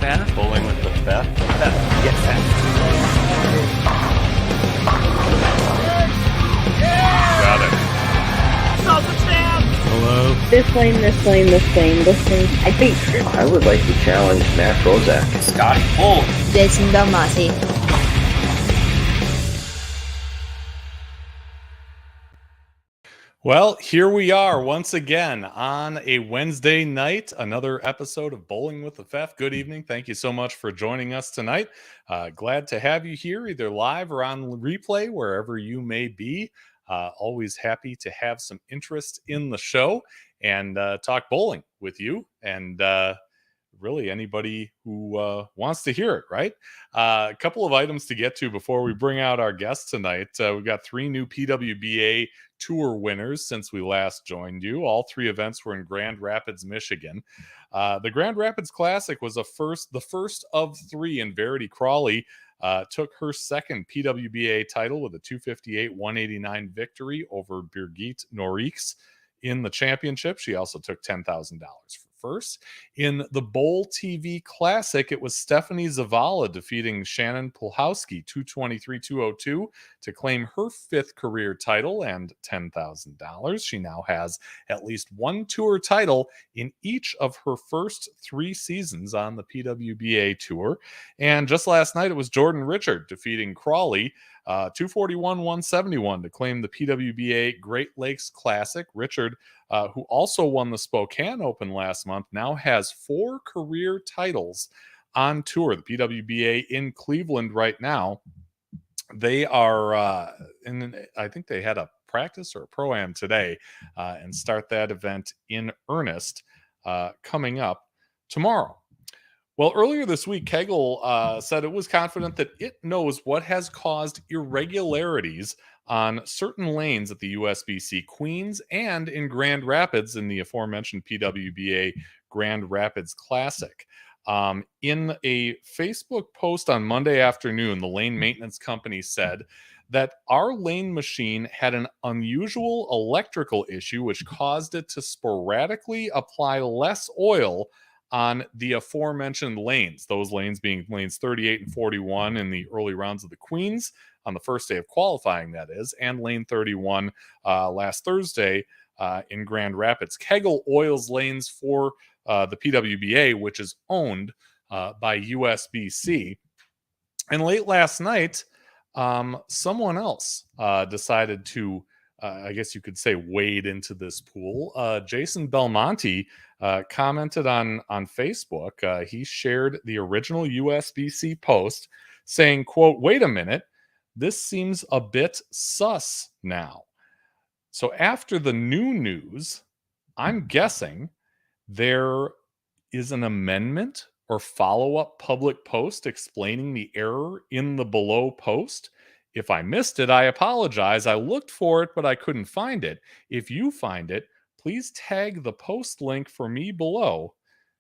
Fef? Bowling with the Fef. Get Fef. Got it. Hello. This lane. I think. I would like to challenge Matt Prozac. Scotty Bull. Jason Belmonte. Well, here we are once again on a Wednesday night, another episode of Bowling with the Fef. Good evening. Thank you so much for joining us tonight. Glad to have you here, either live or on replay, wherever you may be. Always happy to have some interest in the show and talk bowling with you and really anybody who wants to hear it, right? A couple of items to get to before we bring out our guests tonight. We've got 3 new PWBA Tour winners since we last joined you. All 3 events were in Grand Rapids, Michigan. The Grand Rapids Classic was the first of 3, and Verity Crawley took her second PWBA title with a 258-189 victory over Birgit Norix in the championship. She also took $10,000 for first. In the Bowl TV Classic, it was Stephanie Zavala defeating Shannon Pulhowski 223-202 to claim her 5th career title and $10,000. She now has at least 1 tour title in each of her first 3 seasons on the PWBA Tour. And just last night, it was Jordan Richard defeating Crawley 241-171 to claim the PWBA Great Lakes Classic. Richard, who also won the Spokane Open last month, now has 4 career titles on tour. The PWBA in Cleveland right now. They are, I think they had a practice or a pro-am today and start that event in earnest coming up tomorrow. Well, earlier this week, Kegel said it was confident that it knows what has caused irregularities on certain lanes at the USBC Queens and in Grand Rapids in the aforementioned PWBA Grand Rapids Classic. In a Facebook post on Monday afternoon, the lane maintenance company said that our lane machine had an unusual electrical issue which caused it to sporadically apply less oil on the aforementioned lanes, those lanes being lanes 38 and 41 in the early rounds of the Queens on the first day of qualifying, that is, and lane 31 last Thursday in Grand Rapids. Kegel oils lanes for the PWBA, which is owned by USBC. And late last night, someone else decided to, I guess you could say, wade into this pool. Jason Belmonte commented on Facebook. He shared the original USBC post saying, quote, "Wait a minute, this seems a bit sus now." So after the new news, I'm guessing there is an amendment or follow-up public post explaining the error in the below post. If I missed it, I apologize. I looked for it, but I couldn't find it. If you find it, please tag the post link for me below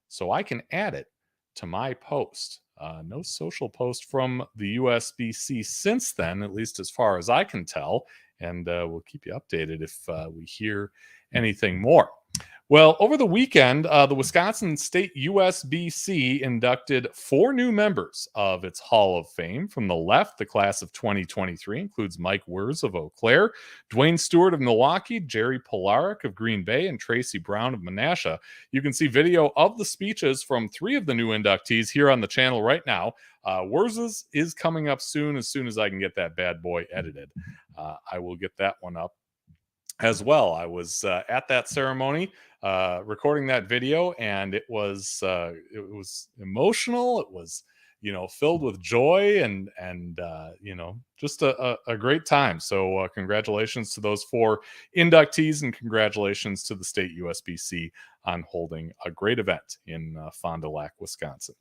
so I can add it to my post. No social post from the USBC since then, at least as far as I can tell, and we'll keep you updated if we hear anything more. Well, over the weekend, the Wisconsin State USBC inducted 4 new members of its Hall of Fame. From the left, the class of 2023 includes Mike Wirz of Eau Claire, Dwayne Stewart of Milwaukee, Jerry Polaric of Green Bay, and Tracy Brown of Menasha. You can see video of the speeches from 3 of the new inductees here on the channel right now. Wirz's is coming up soon as I can get that bad boy edited. I will get that one up as well. I was at that ceremony recording that video, and it was emotional. It was, filled with joy and just a great time. So congratulations to those 4 inductees, and congratulations to the State USBC on holding a great event in Fond du Lac, Wisconsin.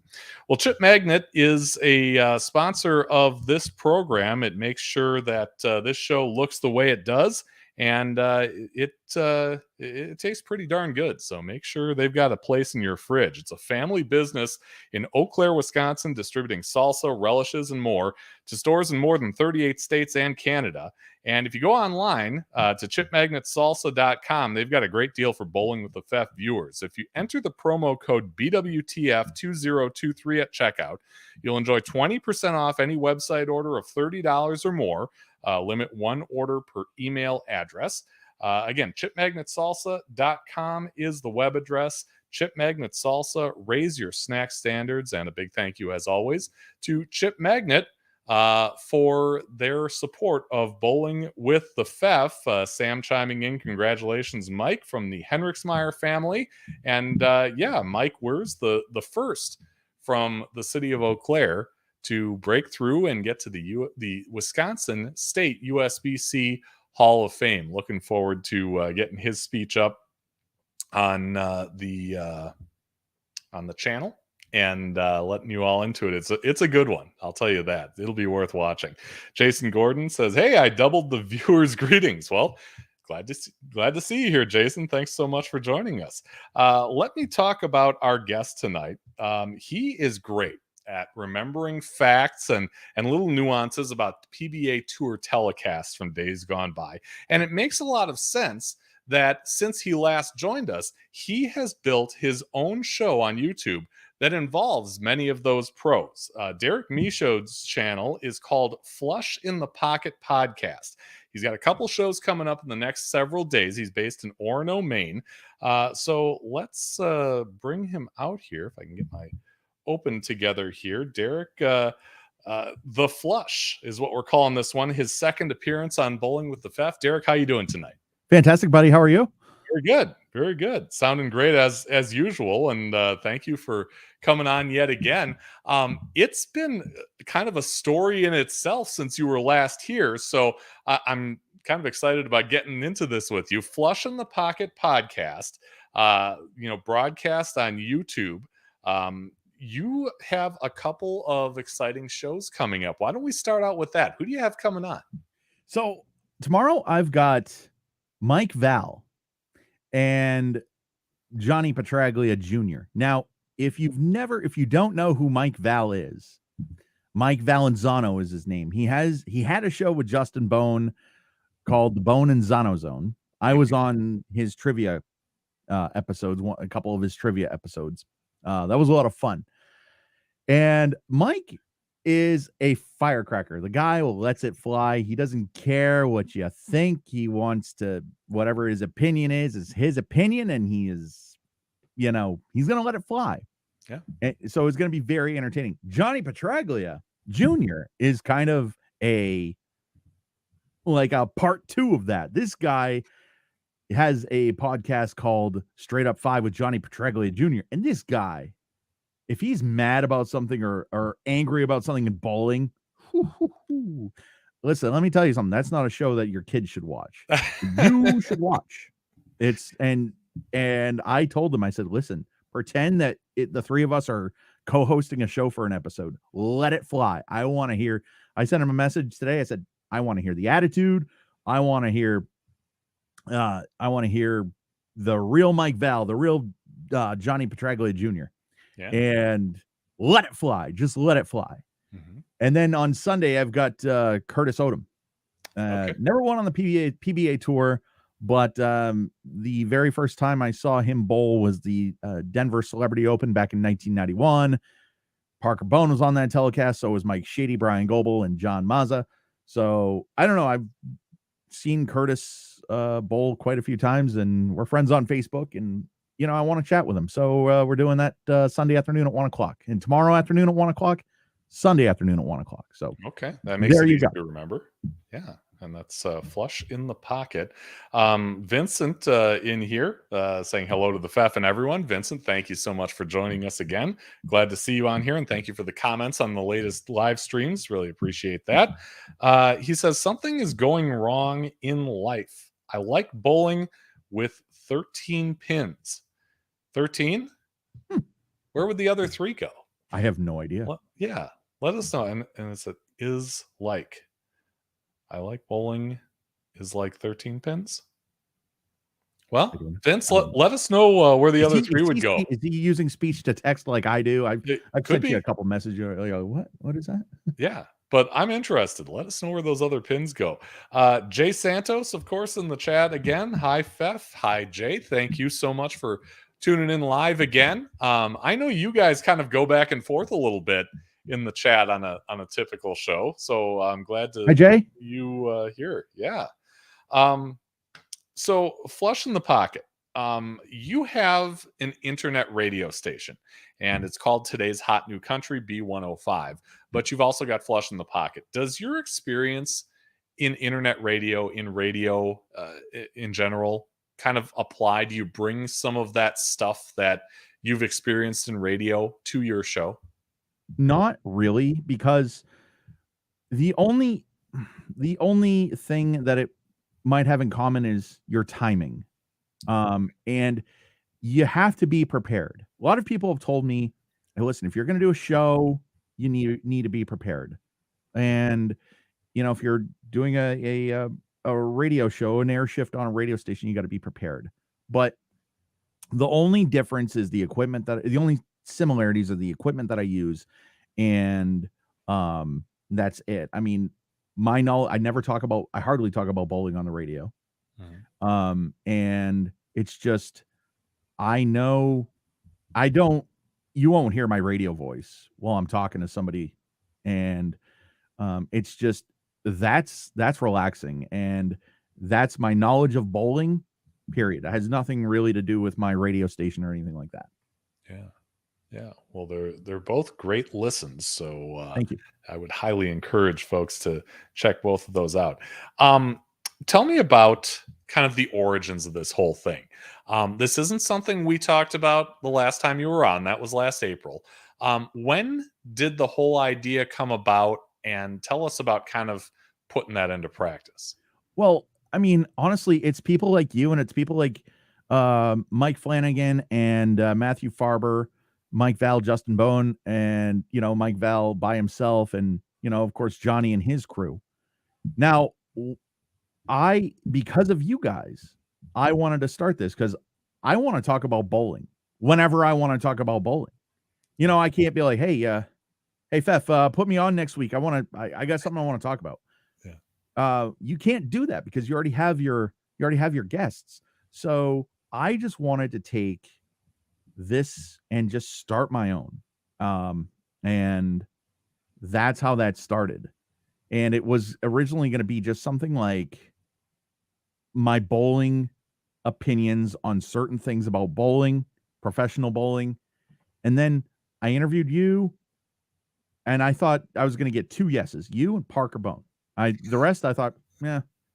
Well, Chip Magnet is a sponsor of this program. It makes sure that this show looks the way it does and it tastes pretty darn good. So make sure they've got a place in your fridge. It's a family business in Eau Claire, Wisconsin, distributing salsa, relishes, and more to stores in more than 38 states and Canada. And if you go online to chipmagnetsalsa.com, they've got a great deal for Bowling with the Fef viewers. If you enter the promo code BWTF2023 at checkout, you'll enjoy 20% off any website order of $30 or more. Limit one order per email address. Again, chipmagnetsalsa.com is the web address. Chip Magnet Salsa, raise your snack standards. And a big thank you, as always, to Chip Magnet for their support of Bowling with the Fef. Sam chiming in, congratulations, Mike, from the Henriksmeyer family. And Mike Wers, the first from the city of Eau Claire to break through and get to the Wisconsin State USBC Hall of Fame. Looking forward to getting his speech up on the channel and letting you all into it. It's a good one, I'll tell you that. It'll be worth watching. Jason Gordon says, "Hey, I doubled the viewers' greetings." Well, glad to see you here, Jason. Thanks so much for joining us. Let me talk about our guest tonight. He is great at remembering facts and little nuances about the PBA Tour telecasts from days gone by. And it makes a lot of sense that since he last joined us, he has built his own show on YouTube that involves many of those pros. Derek Michaud's channel is called Flush in the Pocket Podcast. He's got a couple shows coming up in the next several days. He's based in Orono, Maine. So let's bring him out here, if I can get my open together here. Derek, the Flush is what we're calling this one. His second appearance on Bowling with the Fef. Derek, how you doing tonight? Fantastic, buddy. How are you? Very good. Very good. Sounding great as usual. And thank you for coming on yet again. It's been kind of a story in itself since you were last here. So I'm kind of excited about getting into this with you. Flush in the Pocket Podcast, broadcast on YouTube. You have a couple of exciting shows coming up. Why don't we start out with that? Who do you have coming on? So tomorrow I've got Mike Val and Johnny Petraglia Jr. Now, if you don't know who Mike Val is, Mike Valanzano is his name. He had a show with Justin Bone called the Bone and Zano Zone. I was on his trivia episodes, a couple of his trivia episodes. That was a lot of fun. And Mike is a firecracker. The guy lets it fly. He doesn't care what you think. He wants to, whatever his opinion is his opinion, and he is, he's going to let it fly. Yeah. And so it's going to be very entertaining. Johnny Petraglia Jr. is kind of a part two of that. This guy has a podcast called Straight Up Five with Johnny Petraglia Jr. And this guy, if he's mad about something or angry about something in bowling, listen, let me tell you something. That's not a show that your kids should watch. You should watch. And I told them, I said, listen, pretend that the three of us are co-hosting a show for an episode. Let it fly. I want to hear. I sent him a message today. I said, I want to hear the attitude. I want to hear the real Mike Val, the real Johnny Petraglia Jr. Yeah. And let it fly. Just let it fly. Mm-hmm. And then on Sunday, I've got Curtis Odom. Never won on the PBA tour, but the very first time I saw him bowl was the Denver Celebrity Open back in 1991. Parker Bone was on that telecast. So was Mike Shady, Brian Goebel, and John Mazza. So I don't know. I've seen Curtis bowl quite a few times, and we're friends on Facebook, and I want to chat with him. So we're doing that Sunday afternoon at 1:00, and tomorrow afternoon at 1:00, Sunday afternoon at 1:00. So okay, that makes it easy to remember. Yeah, and that's Flush in the Pocket. Vincent in here saying hello to the Fef and everyone. Vincent, thank you so much for joining us again. Glad to see you on here, and thank you for the comments on the latest live streams. Really appreciate that. He says something is going wrong in life. I like bowling with 13 pins. 13? Where would the other 3 go? I have no idea. Well, let us know. And it's is like. I like bowling is like 13 pins. Well, Vince, I don't know. let us know where the other three would go. Is he using speech to text like I do? I've sent you a couple messages. Like, what is that? Yeah, but I'm interested. Let us know where those other pins go. Jay Santos, of course, in the chat again. Hi, Fef. Hi, Jay. Thank you so much for tuning in live again. I know you guys kind of go back and forth a little bit in the chat on a typical show, so I'm glad to Hi, Jay. You here. Yeah. So Flush in the Pocket. You have an internet radio station, and it's called Today's Hot New Country B105. But you've also got Flush in the Pocket. Does your experience in internet radio, in general, kind of apply? Do you bring some of that stuff that you've experienced in radio to your show? Not really, because the only thing that it might have in common is your timing. And you have to be prepared. A lot of people have told me, hey, listen, if you're going to do a show, you need to be prepared. And, if you're doing a radio show, an air shift on a radio station, you got to be prepared. But the only difference is the only similarities are the equipment that I use. And, that's it. I mean, my knowledge, I hardly talk about bowling on the radio. Mm-hmm. And it's just, you won't hear my radio voice while I'm talking to somebody. And, it's just, that's relaxing. And that's my knowledge of bowling, period. It has nothing really to do with my radio station or anything like that. Yeah. Yeah, well, they're both great listens, so thank you. I would highly encourage folks to check both of those out. Tell me about kind of the origins of this whole thing. This isn't something we talked about the last time you were on. That was last April. When did the whole idea come about? And tell us about kind of putting that into practice. Well, I mean, honestly, it's people like you, and it's people like Mike Flanagan and Matthew Farber, Mike Val, Justin Bowen, and, Mike Val by himself, and, of course, Johnny and his crew. Now, because of you guys, I wanted to start this because I want to talk about bowling whenever I want to talk about bowling. I can't be like, hey, Fef, put me on next week. I got something I want to talk about. Yeah. You can't do that because you already have your guests. So I just wanted to take this and just start my own. And that's how that started. And it was originally going to be just something like my bowling opinions on certain things about bowling, professional bowling. And then I interviewed you, and I thought I was going to get 2 yeses, you and Parker Bone. The rest I thought,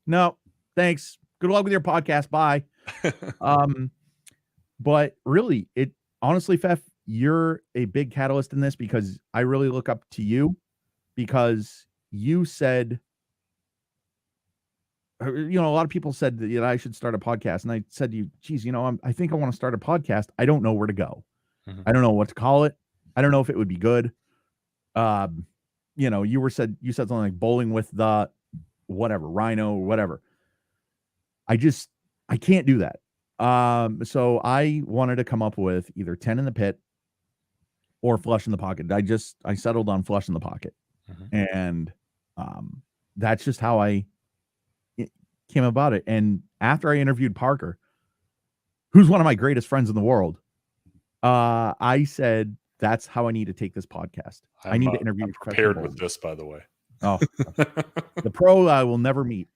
no, thanks. Good luck with your podcast. Bye. But really, honestly, Fef, you're a big catalyst in this because I really look up to you because you said, a lot of people said that I should start a podcast. And I said to you, geez, I think I want to start a podcast. I don't know where to go. Mm-hmm. I don't know what to call it. I don't know if it would be good. You said something like Bowling with the whatever, Rhino or whatever. I can't do that. So I wanted to come up with either 10 in the pit or Flush in the Pocket. I settled on Flush in the Pocket. Mm-hmm. And, that's just how I came about it. And after I interviewed Parker, who's one of my greatest friends in the world, I said, that's how I need to take this podcast. I need to interview. I'm prepared with this, by the way. Oh, the pro I will never meet.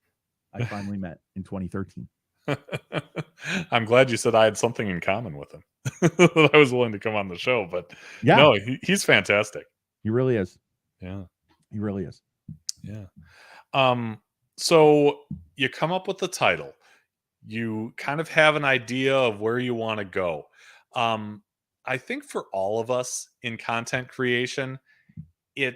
I finally met in 2013. I'm glad you said I had something in common with him. That I was willing to come on the show, but yeah, no, he's fantastic. He really is. Yeah, he really is. Yeah. So you come up with the title. You kind of have an idea of where you want to go. I think for all of us in content creation, you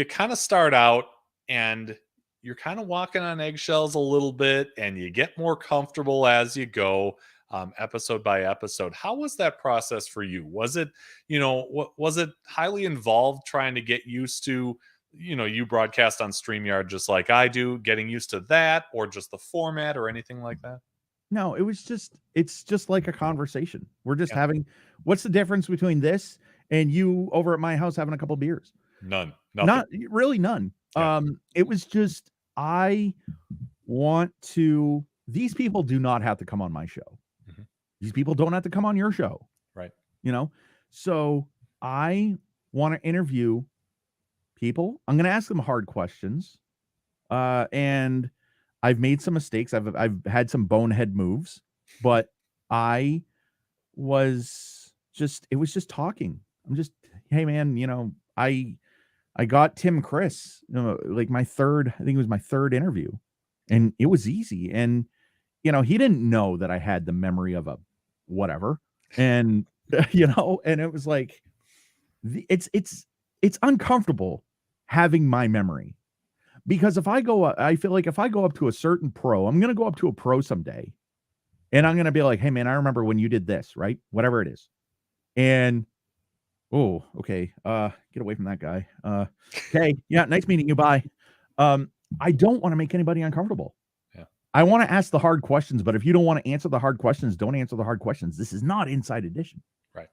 kind of start out and you're kind of walking on eggshells a little bit, and you get more comfortable as you go, episode by episode. How was that process for you? Was it, was it highly involved trying to get used to you broadcast on StreamYard just like I do, getting used to that, or just the format or anything like that? No, it's just like a conversation. We're just having, what's the difference between this and you over at my house having a couple beers? Nothing. Not really none. Yeah. It was just, I want to, these people do not have to come on my show. Mm-hmm. These people don't have to come on your show. Right. So I want to interview people. I'm going to ask them hard questions. And I've made some mistakes. I've had some bonehead moves, but it was just talking. I'm just, hey man, I got Tim Chris, like I think it was my third interview, and it was easy. And, he didn't know that I had the memory of a whatever. And, and it was like, it's uncomfortable having my memory. Because I feel like if I go up to a certain pro, I'm going to go up to a pro someday and I'm going to be like, hey man, I remember when you did this, right? Whatever it is. And, oh, okay. Get away from that guy. Okay. Yeah. Nice meeting you. Bye. I don't want to make anybody uncomfortable. Yeah. I want to ask the hard questions, but if you don't want to answer the hard questions, don't answer the hard questions. This is not Inside Edition. Right.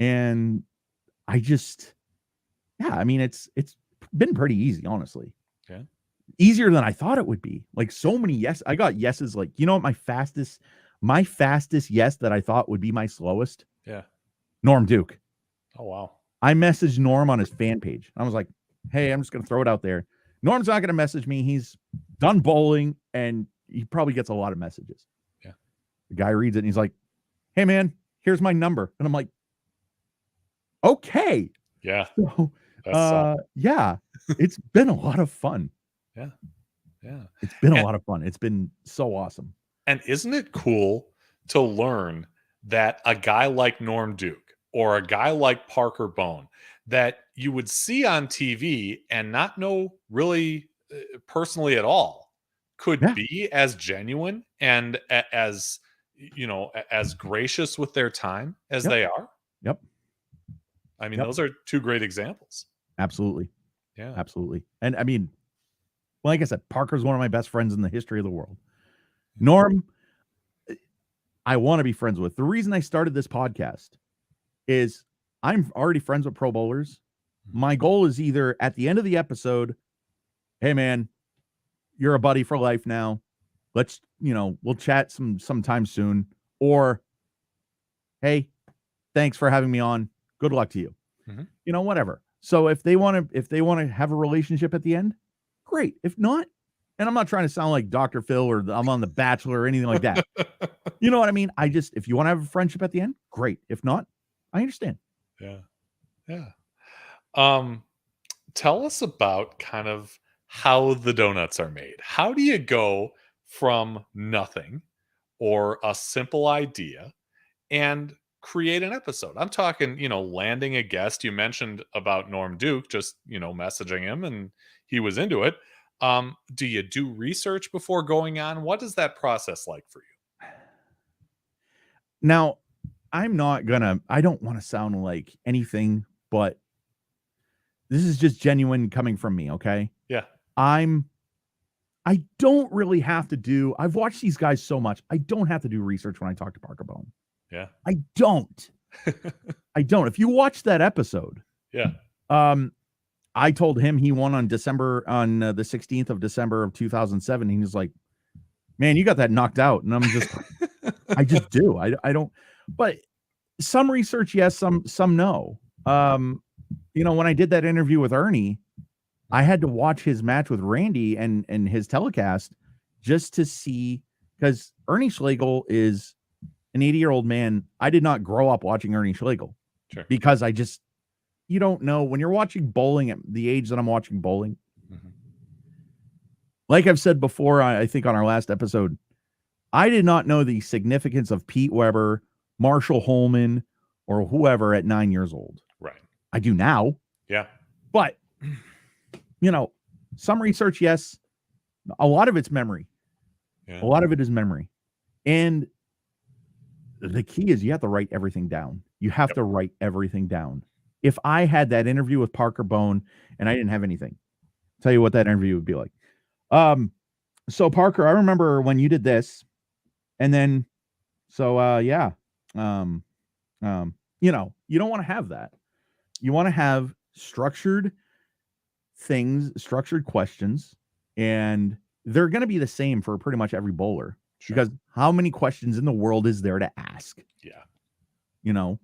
And I just, it's been pretty easy, honestly. Yeah. Easier than I thought it would be. Like so many yes. I got yeses. Like, what my fastest yes that I thought would be my slowest? Yeah. Norm Duke. Oh, wow. I messaged Norm on his fan page. I was like, hey, I'm just going to throw it out there. Norm's not going to message me. He's done bowling and he probably gets a lot of messages. Yeah. The guy reads it and he's like, hey man, here's my number. And I'm like, okay. Yeah. So, yeah, it's been a lot of fun. Yeah. Yeah. It's been a lot of fun. It's been so awesome. And isn't it cool to learn that a guy like Norm Duke or a guy like Parker Bone that you would see on TV and not know really personally at all could be as genuine and as gracious with their time as they are? Yep. I mean, those are two great examples. Absolutely. Yeah. Absolutely. And I mean, like I said, Parker's one of my best friends in the history of the world. Norm, I want to be friends with. The reason I started this podcast is I'm already friends with pro bowlers. My goal is either at the end of the episode, hey man, you're a buddy for life now. Let's, we'll chat sometime soon. Or, hey, thanks for having me on. Good luck to you. Mm-hmm. Whatever. So if they want to have a relationship at the end, great. If not, and I'm not trying to sound like Dr. Phil or I'm on The Bachelor or anything like that. You know what I mean? If you want to have a friendship at the end, great. If not, I understand. Yeah. Yeah. Tell us about kind of how the donuts are made. How do you go from nothing or a simple idea and create an episode? I'm talking, landing a guest. You mentioned about Norm Duke, just, messaging him and he was into it. Do you do research before going on? What is that process like for you? Now, I don't want to sound like anything, but this is just genuine coming from me. Okay. Yeah. I don't really have to do, I've watched these guys so much. I don't have to do research when I talk to Parker Bone. Yeah. I don't. If you watch that episode. Yeah. I told him he won on the 16th of December of 2007. And he's like, man, you got that knocked out. And I'm just, I just do. I don't, but some research, yes, some no. When I did that interview with Ernie, I had to watch his match with Randy and his telecast just to see, because Ernie Schlegel is an 80-year-old man. I did not grow up watching Ernie Schlegel. Sure. Because you don't know when you're watching bowling at the age that I'm watching bowling. Mm-hmm. Like I've said before, I think on our last episode, I did not know the significance of Pete Weber, Marshall Holman, or whoever at 9 years old. Right. I do now. Yeah. But, some research, yes. A lot of it's memory. Yeah. A lot of it is memory. And the key is you have to write everything down. You have to write everything down. if I had that interview with Parker Bone and I didn't have anything, tell you what that interview would be like. So Parker, I remember when you did this, and then, yeah, you know, you don't want to have that. You want to have structured things, structured questions, and they're going to be the same for pretty much every bowler. Sure. Because how many questions in the world is there to ask? Yeah. You know,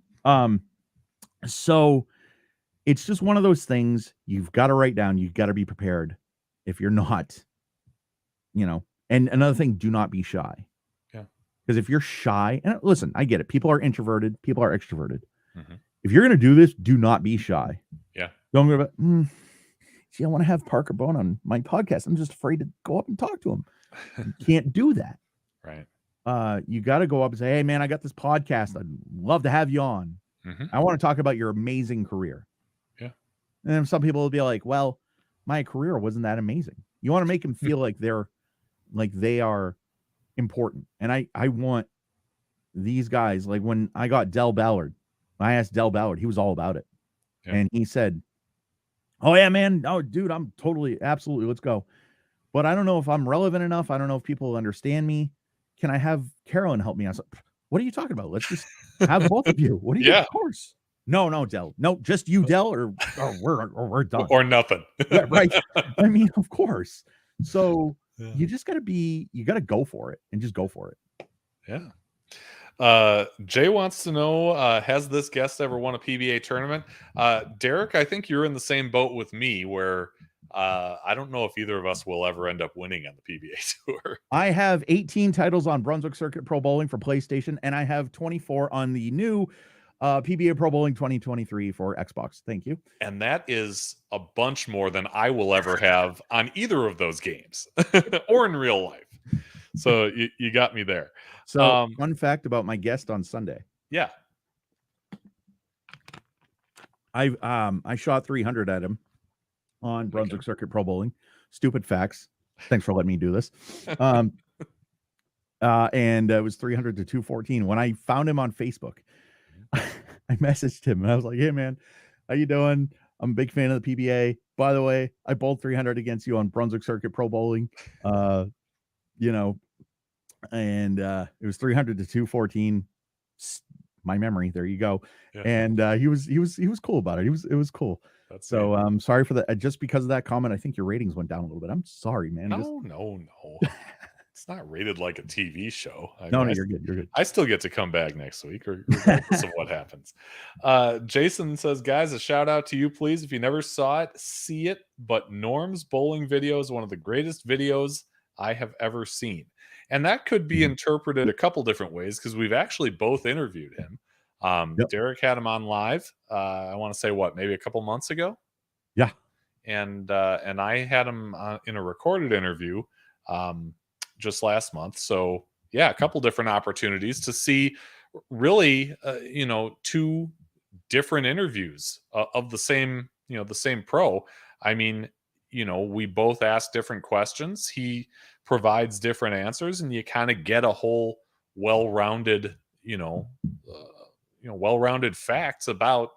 so it's just one of those things you've got to write down. You've got to be prepared. If you're not, you know, and another thing, do not be shy. Yeah. Because if you're shy, and listen, I get it. People are introverted. People are extroverted. Mm-hmm. If you're going to do this, do not be shy. Yeah. Don't go about, see, I want to have Parker Bone on my podcast. I'm just afraid to go up and talk to him. You can't do that. Right. You got to go up and say, hey, man, I got this podcast. I'd love to have you on. Mm-hmm. I want to talk about your amazing career. Yeah. And then some people will be like, well, my career wasn't that amazing. You want to make them feel like they are important. And I want these guys, like when I got Del Ballard, I asked Del Ballard, he was all about it. Yeah. And he said, oh yeah, man. Oh dude, I'm totally, absolutely. Let's go. But I don't know if I'm relevant enough. I don't know if people understand me. Can I have Carolyn help me? I was like, what are you talking about? Let's just have both of you. What do you yeah. Of course. No, Del. No, just you, Del, or we're done. Or nothing. Yeah, right. I mean, of course. So you just gotta go for it and just go for it. Yeah. Jay wants to know, has this guest ever won a PBA tournament? Derek, I think you're in the same boat with me where I don't know if either of us will ever end up winning on the PBA tour. I have 18 titles on Brunswick Circuit Pro Bowling for PlayStation, and I have 24 on the new PBA Pro Bowling 2023 for Xbox. Thank you. And that is a bunch more than I will ever have on either of those games or in real life. So you got me there. So fun fact about my guest on Sunday. Yeah. I shot 300 at him on Brunswick Circuit Pro Bowling. Stupid facts. Thanks for letting me do this. And it was 300 to 214. When I found him on Facebook, I messaged him and I was like, hey man, how you doing? I'm a big fan of the PBA. By the way, I bowled 300 against you on Brunswick Circuit Pro Bowling. You know, and it was 300 to 214. My memory. There you go. Yeah. And he was cool about it. It was cool. That's so I'm sorry for that. Just because of that comment, I think your ratings went down a little bit. I'm sorry, man. No. It's not rated like a TV show. No, you're good. You're good. I still get to come back next week, regardless of what happens. Jason says, guys, a shout out to you, please. If you never saw it, see it. But Norm's bowling video is one of the greatest videos I have ever seen. And that could be interpreted a couple different ways because we've actually both interviewed him. Yep. Derek had him on live. I want to say maybe a couple months ago. Yeah. And I had him in a recorded interview just last month. So yeah, a couple different opportunities to see really, two different interviews of the same pro. I mean, we both ask different questions. He provides different answers, and you kind of get a whole well-rounded, well-rounded facts about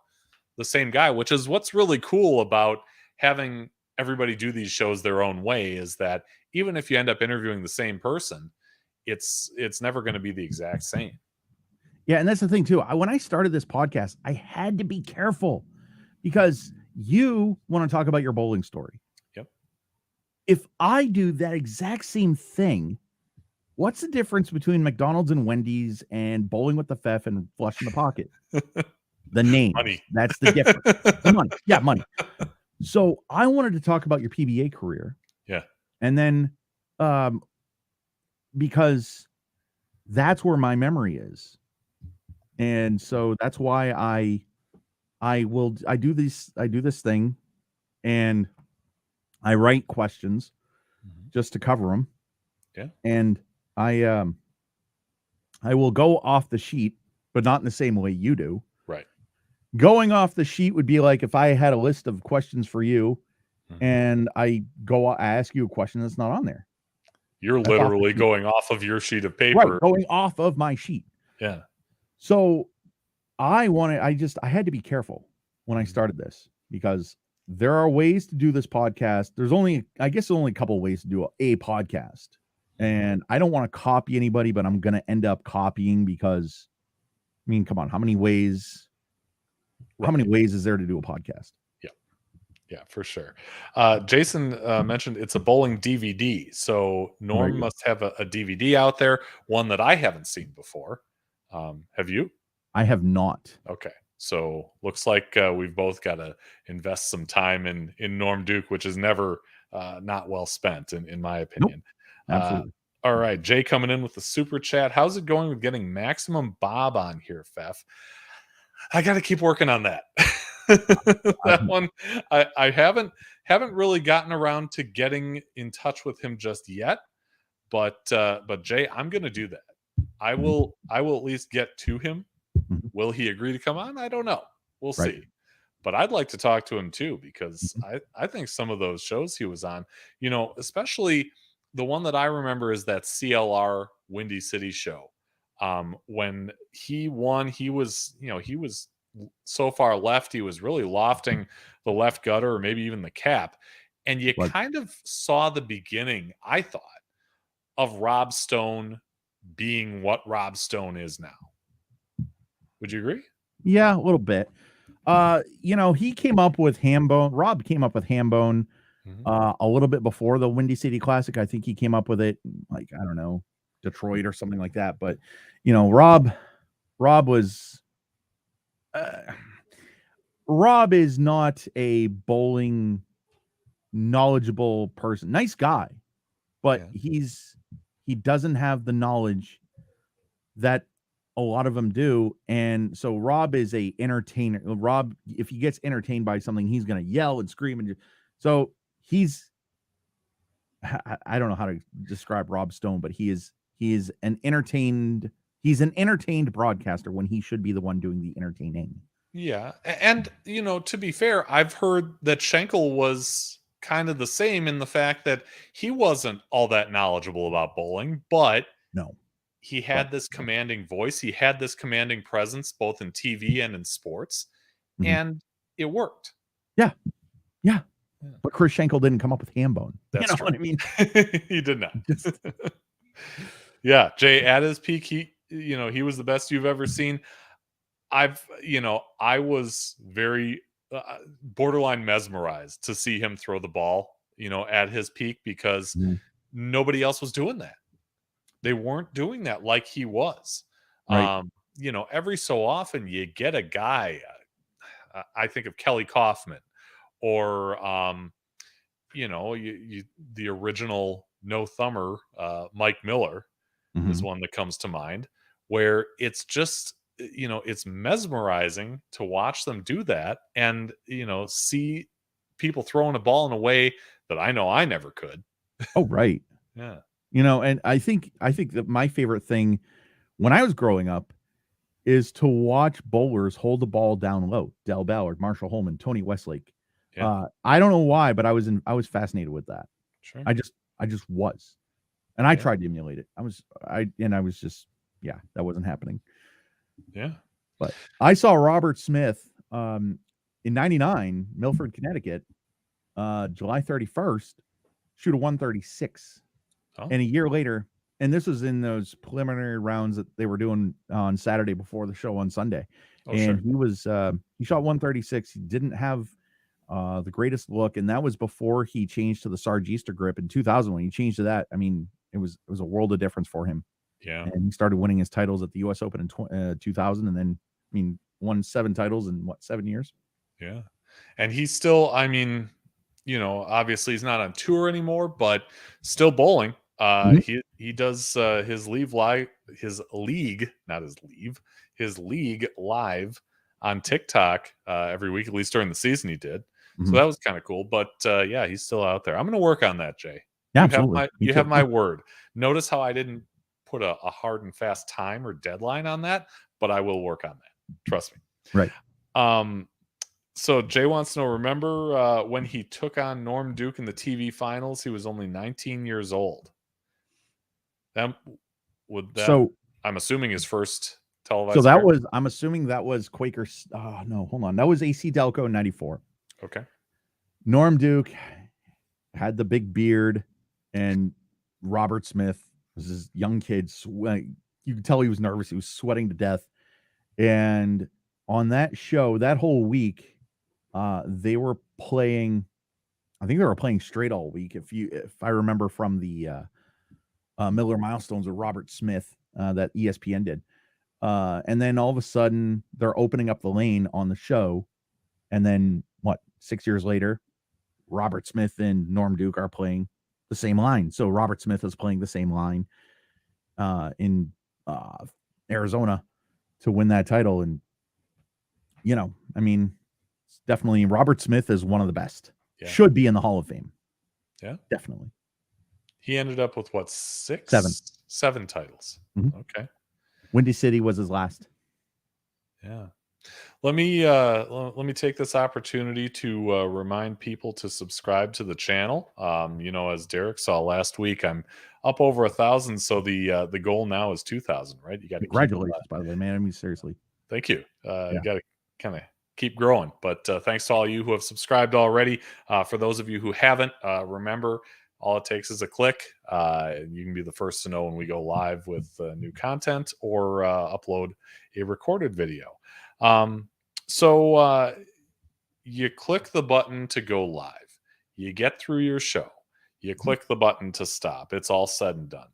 the same guy, which is what's really cool about having everybody do these shows their own way, is that even if you end up interviewing the same person, it's never going to be the exact same. Yeah. And that's the thing too. When I started this podcast, I had to be careful because you want to talk about your bowling story. Yep. If I do that exact same thing, what's the difference between McDonald's and Wendy's and Bowling with the Fef and Flush in the Pocket? The name. Money. That's the difference. The money. Yeah, money. So I wanted to talk about your PBA career. Yeah. And then because that's where my memory is. And so that's why I do this thing and I write questions just to cover them. Yeah. And I will go off the sheet, but not in the same way you do. Right. Going off the sheet would be like if I had a list of questions for you and I ask you a question that's not on there. You're literally going off of your sheet of paper. Right, going off of my sheet. Yeah. So I had to be careful. when I started this, because there are ways to do this podcast. There's only a couple of ways to do a podcast. And I don't want to copy anybody, but I'm going to end up copying because, I mean, come on, how many ways is there to do a podcast? Yeah, for sure. Jason mentioned it's a bowling DVD. So Norm must have a DVD out there, one that I haven't seen before. Have you? I have not. Okay. So looks like we've both got to invest some time in Norm Duke, which is never not well spent, in my opinion. Nope. Absolutely. All right. Jay coming in with the super chat. How's it going with getting Maximum Bob on here, Fef? I got to keep working on that. That one, I haven't really gotten around to getting in touch with him just yet. But Jay, I'm going to do that. I will at least get to him. Will he agree to come on? I don't know. We'll see. But I'd like to talk to him too, because I think some of those shows he was on, especially the one that I remember is that CLR Windy City show. When he won, he was so far left, he was really lofting the left gutter or maybe even the cap. And you kind of saw the beginning, I thought, of Rob Stone being what Rob Stone is now. Would you agree? Yeah, a little bit. He came up with Hambone. Rob came up with Hambone a little bit before the Windy City Classic. I think he came up with it, like, I don't know, Detroit or something like that. But, Rob was... Rob is not a bowling knowledgeable person. Nice guy, but he doesn't have the knowledge that a lot of them do. And so Rob is a entertainer. Rob, if he gets entertained by something, he's going to yell and scream. And so I don't know how to describe Rob Stone, but he is an entertained broadcaster when he should be the one doing the entertaining. Yeah. And, to be fair, I've heard that Schenkel was kind of the same in the fact that he wasn't all that knowledgeable about bowling, but he had this commanding voice. He had this commanding presence, both in TV and in sports, and it worked. Yeah. But Chris Schenkel didn't come up with Hambone. That's true. What I mean? He did not. Yeah. Jay, at his peak, he was the best you've ever seen. I was very borderline mesmerized to see him throw the ball, at his peak, because nobody else was doing that. They weren't doing that like he was. Right. Every so often you get a guy, I think of Kelly Kaufman, or, the original no thumber, Mike Miller is one that comes to mind, where it's just, it's mesmerizing to watch them do that and, see people throwing a ball in a way that I know I never could. Oh, right. Yeah. And I think that my favorite thing when I was growing up is to watch bowlers hold the ball down low. Del Ballard, Marshall Holman, Tony Westlake. Yeah. I don't know why, but I was fascinated with that. Sure. I just was. And I tried to emulate it. I was just, that wasn't happening. Yeah. But I saw Robert Smith in 99, Milford, Connecticut, July 31st, shoot a 136. Oh. And a year later, and this was in those preliminary rounds that they were doing on Saturday before the show on Sunday. Oh, and sure. He shot 136. He didn't have the greatest look, and that was before he changed to the Sarge Easter grip in 2000. When he changed to that, I mean, it was a world of difference for him. Yeah. And he started winning his titles at the US Open in 2000, and then, I mean, won 7 titles in 7 years? Yeah. And he's still, I mean, obviously he's not on tour anymore, but still bowling. He does his league live live on TikTok every week, at least during the season he did. So that was kind of cool. But he's still out there. I'm going to work on that, Jay. Yeah, absolutely. You have my word. Notice how I didn't put a hard and fast time or deadline on that, but I will work on that. Trust me. Right. So Jay wants to know, remember when he took on Norm Duke in the TV finals? He was only 19 years old. So I'm assuming his first televised. So that fair? was, I'm assuming that was Quaker. No, hold on. That was AC Delco in 94. Okay. Norm Duke had the big beard, and Robert Smith was this young kid. You could tell he was nervous. He was sweating to death. And on that show, that whole week, they were playing. I think they were playing straight all week. If I remember from the Miller Milestones with Robert Smith that ESPN did. And then all of a sudden they're opening up the lane on the show. And then 6 years later, Robert Smith and Norm Duke are playing the same line. So Robert Smith is playing the same line in Arizona to win that title. And, I mean, definitely Robert Smith is one of the best. Yeah. Should be in the Hall of Fame. Yeah, definitely. He ended up with what, 6? 7. 7 titles. Mm-hmm. Okay. Windy City was his last. Yeah. Let me take this opportunity to remind people to subscribe to the channel. As Derek saw last week, I'm up over 1,000. So the goal now is 2,000, right? You got to congratulations, by the way, man. I mean, seriously. Thank you. You got to kind of keep growing. But thanks to all you who have subscribed already. For those of you who haven't, remember, all it takes is a click. You can be the first to know when we go live with new content or upload a recorded video. So you click the button to go live. You get through your show. You click the button to stop. It's all said and done.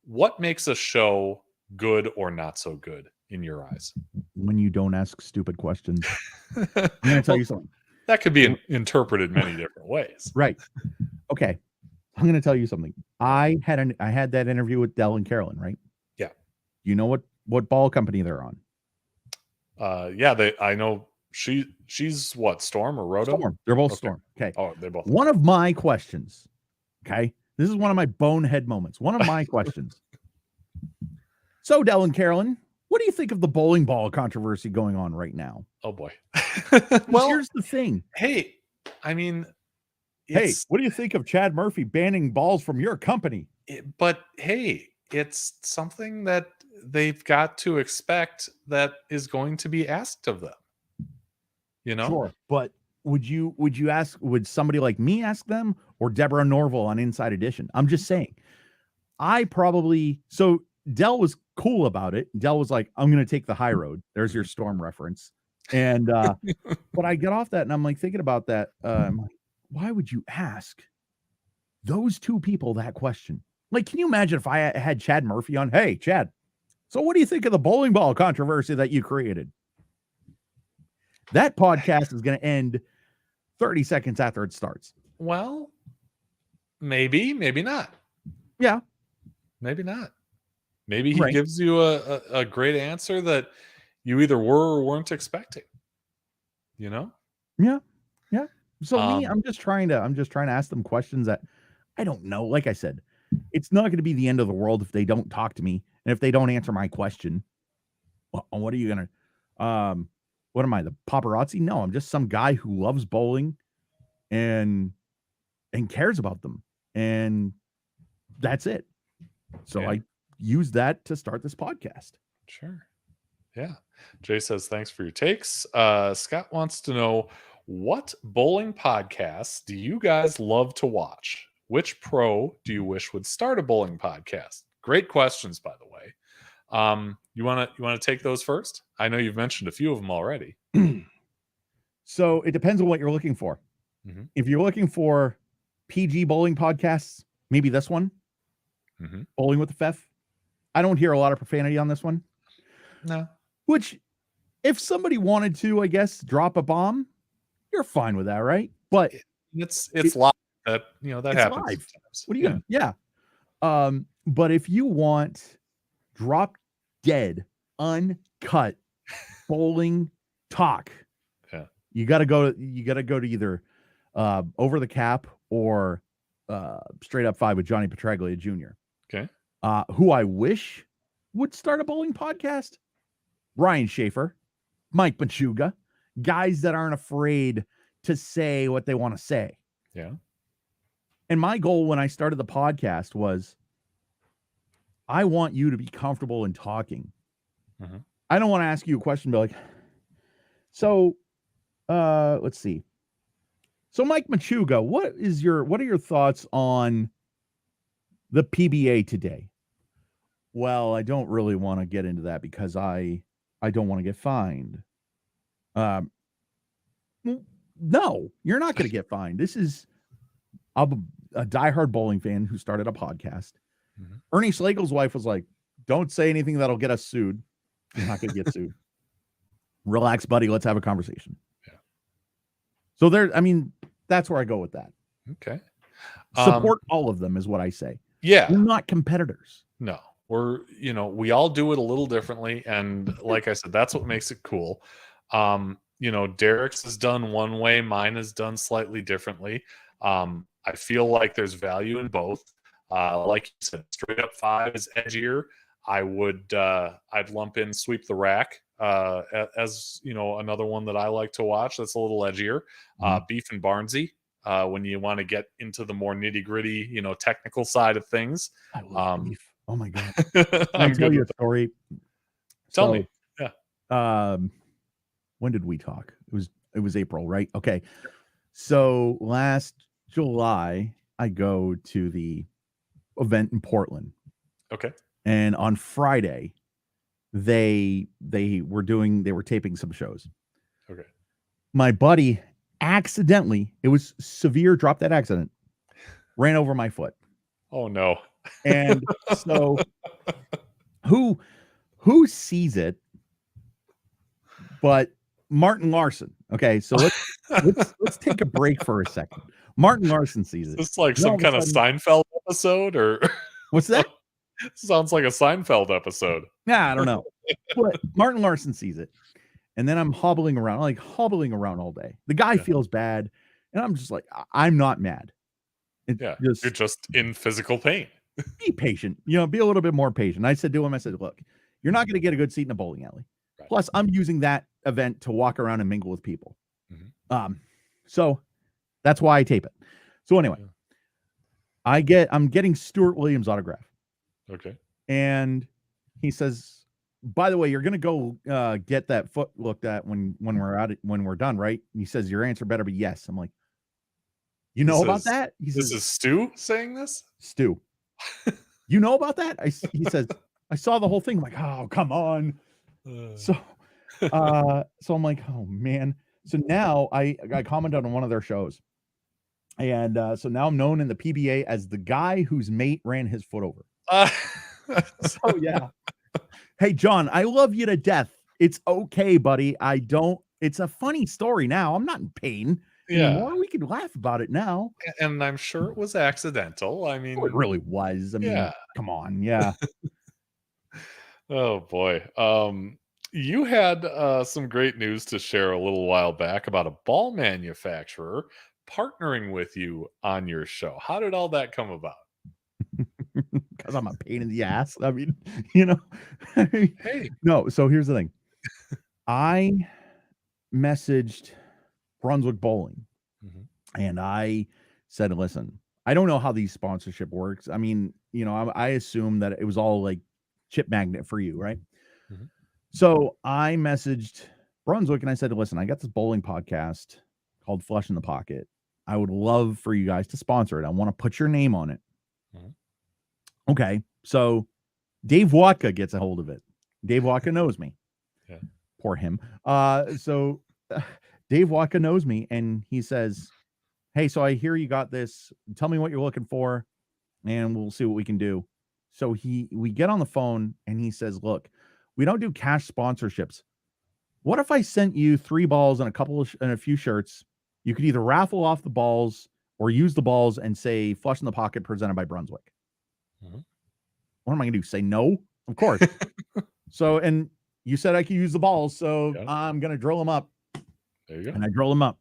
What makes a show good or not so good in your eyes? When you don't ask stupid questions. I'm going to tell you something. That could be interpreted many different ways. Right. Okay. I'm going to tell you something. I had that interview with Del and Carolyn, right? Yeah. You know what ball company they're on? I know she's what, Storm or Roto? Storm. They're both Storm. Okay. Oh, they're both. One of my questions. Okay. This is one of my bonehead moments. One of my questions. So, Del and Carolyn, what do you think of the bowling ball controversy going on right now? Oh boy. Well, here's the thing. Hey, I mean, what do you think of Chad Murphy banning balls from your company? But hey, it's something that they've got to expect that is going to be asked of them. Sure, but would somebody like me ask them, or Deborah Norville on Inside Edition? I'm just saying. So Del was cool about it. Del was like, I'm going to take the high road. There's your Storm reference. And but I get off that and I'm like thinking about that. I'm like, why would you ask those two people that question? Like, can you imagine if I had Chad Murphy on? Hey, Chad, so what do you think of the bowling ball controversy that you created? That podcast is going to end 30 seconds after it starts. Well, maybe not. Yeah. Maybe not. Maybe he gives you a great answer that you either were or weren't expecting. Yeah. Yeah. So I'm just trying to ask them questions that I don't know. Like I said, it's not going to be the end of the world if they don't talk to me and if they don't answer my question. What are you going to, what am I, the paparazzi? No, I'm just some guy who loves bowling and cares about them. And that's it. So I use that to start this podcast. Sure. Yeah. Jay says, thanks for your takes. Scott wants to know, what bowling podcasts do you guys love to watch? Which pro do you wish would start a bowling podcast? Great questions, by the way. You want to take those first? I know you've mentioned a few of them already. So it depends on what you're looking for. Mm-hmm. If you're looking for PG bowling podcasts, maybe this one, Bowling with the Fef. I don't hear a lot of profanity on this one. No. Which, if somebody wanted to, I guess, drop a bomb, you're fine with that, right? But it's live. That happens. Live. What are you gonna? Yeah. But if you want drop dead, uncut bowling talk, you gotta go to either Over the Cap or Straight Up Five with Johnny Petraglia Jr. Okay. Who I wish would start a bowling podcast. Ryan Schaefer, Mike Machuga, guys that aren't afraid to say what they want to say. Yeah. And my goal when I started the podcast was, I want you to be comfortable in talking. I don't want to ask you a question, but like, so let's see. So Mike Machuga, what are your thoughts on the PBA today? Well, I don't really want to get into that because I don't want to get fined. No, you're not going to get fined. I'm a diehard bowling fan who started a podcast. Mm-hmm. Ernie Slagle's wife was like, don't say anything that'll get us sued. You're not going to get sued. Relax, buddy. Let's have a conversation. Yeah. So that's where I go with that. Okay. Support all of them is what I say. Yeah. We're not competitors. No, we all do it a little differently. And like I said, that's what makes it cool. Derek's is done one way. Mine is done slightly differently. I feel like there's value in both. Like you said, straight up 5 is edgier. I'd lump in Sweep the Rack as another one that I like to watch. That's a little edgier. Beef and Barnsey when you want to get into the more nitty gritty, technical side of things. I love beef. Oh my god! I'll tell you a story. Tell me. Yeah. When did we talk? It was April, right? Okay. So last July, I go to the event in Portland. Okay. And on Friday, they were taping some shows. Okay. My buddy accidentally, it was severe drop dead accident, ran over my foot. Oh no. And so who sees it but Martin Larson? Okay, so let's take a break for a second. Martin Larson sees it. It's like some kind of Seinfeld episode, or what's that? Sounds like a Seinfeld episode. Yeah, I don't know. But Martin Larson sees it. And then I'm hobbling around all day. The guy feels bad. And I'm just like, I'm not mad. You're just in physical pain. Be patient. Be a little bit more patient. I said to him, look, you're not going to get a good seat in a bowling alley. Right. Plus, I'm using that event to walk around and mingle with people. Mm-hmm. So that's why I tape it. So anyway, I'm getting Stuart Williams' autograph. Okay. And he says, by the way, you're gonna go get that foot looked at when we're done, right? And he says, your answer better be yes. I'm like, about that? He says, this is Stu saying this? Stu. You know about that? He says, I saw the whole thing. I'm like, oh, come on. So I'm like, oh man. So now I commented on one of their shows. And so now I'm known in the PBA as the guy whose mate ran his foot over. So yeah. Hey, John, I love you to death. It's okay, buddy. It's a funny story now. I'm not in pain anymore. We can laugh about it now. And I'm sure it was accidental. I mean, it really was. I mean, come on. Yeah. Oh boy. You had some great news to share a little while back about a ball manufacturer partnering with you on your show. How did all that come about? Because I'm a pain in the ass. I mean, hey. No, so here's the thing. I messaged Brunswick Bowling and I said, listen, I don't know how these sponsorship works. I mean, I assume that it was all like chip magnet for you, right? Mm-hmm. So I messaged Brunswick and I said, listen, I got this bowling podcast called Flush in the Pocket. I would love for you guys to sponsor it. I want to put your name on it. Mm-hmm. Okay. So Dave Watka gets a hold of it. Dave Watka knows me. Yeah. Poor him. So Dave Watka knows me and he says, hey, so I hear you got this. Tell me what you're looking for and we'll see what we can do. So we get on the phone and he says, look, we don't do cash sponsorships. What if I sent you 3 balls and a few shirts? You could either raffle off the balls or use the balls and say Flush in the Pocket presented by Brunswick. Mm-hmm. What am I going to do? Say no? Of course. So, and you said I could use the balls, so I'm going to drill them up. There you go. And I drill them up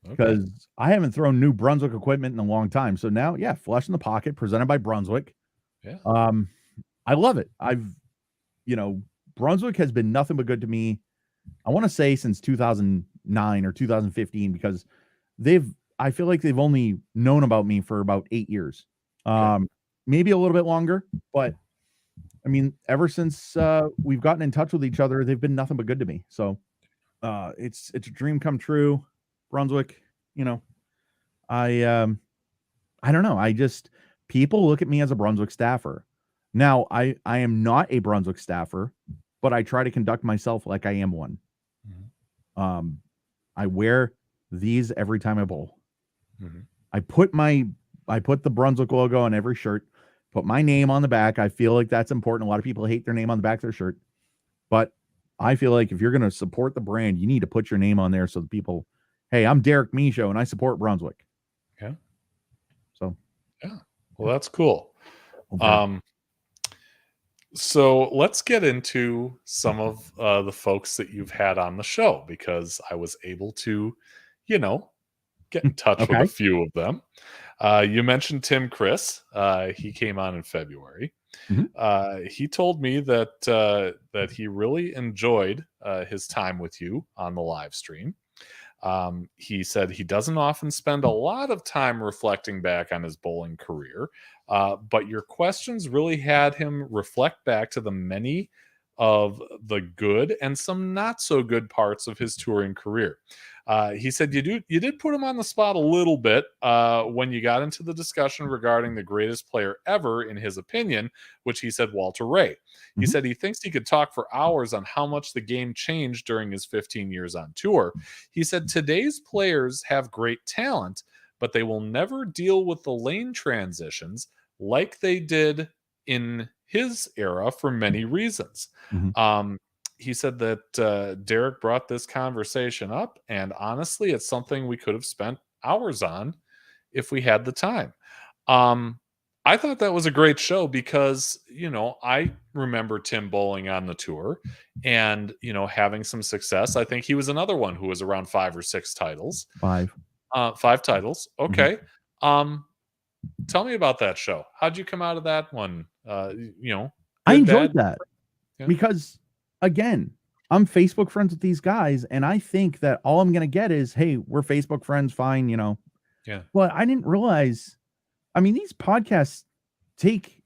because I haven't thrown new Brunswick equipment in a long time. So now, Flush in the Pocket presented by Brunswick. Yeah. I love it. Brunswick has been nothing but good to me. I want to say since 2009 or 2015 because I feel like they've only known about me for about 8 years. Maybe a little bit longer, but I mean, ever since we've gotten in touch with each other, they've been nothing but good to me. So it's a dream come true. Brunswick, you know, I don't know. People look at me as a Brunswick staffer. Now, I am not a Brunswick staffer, but I try to conduct myself like I am one. Mm-hmm. I wear these every time I bowl. Mm-hmm. I put the Brunswick logo on every shirt, put my name on the back. I feel like that's important. A lot of people hate their name on the back of their shirt, but I feel like if you're going to support the brand, you need to put your name on there so the people, hey, I'm Derek Michaud and I support Brunswick. Yeah. So, yeah. Well, that's cool. Okay. So let's get into some of the folks that you've had on the show, because I was able to, get in touch with a few of them. You mentioned Tim Chris. He came on in February. Mm-hmm. He told me that he really enjoyed his time with you on the live stream. He said he doesn't often spend a lot of time reflecting back on his bowling career, but your questions really had him reflect back to the many of the good and some not so good parts of his touring career. He said you did put him on the spot a little bit when you got into the discussion regarding the greatest player ever, in his opinion, which he said Walter Ray. He said he thinks he could talk for hours on how much the game changed during his 15 years on tour. He said today's players have great talent, but they will never deal with the lane transitions like they did in his era for many reasons. He said that Derek brought this conversation up, and honestly, it's something we could have spent hours on if we had the time. I thought that was a great show because, I remember Tim bowling on the tour and, having some success. I think he was another one who was around 5 or 6 titles. 5 titles. Okay. Tell me about that show. How'd you come out of that one? Good, I enjoyed bad? that because, again, I'm Facebook friends with these guys, and I think that all I'm going to get is, hey, we're Facebook friends, fine, Yeah. But I didn't realize, I mean, these podcasts take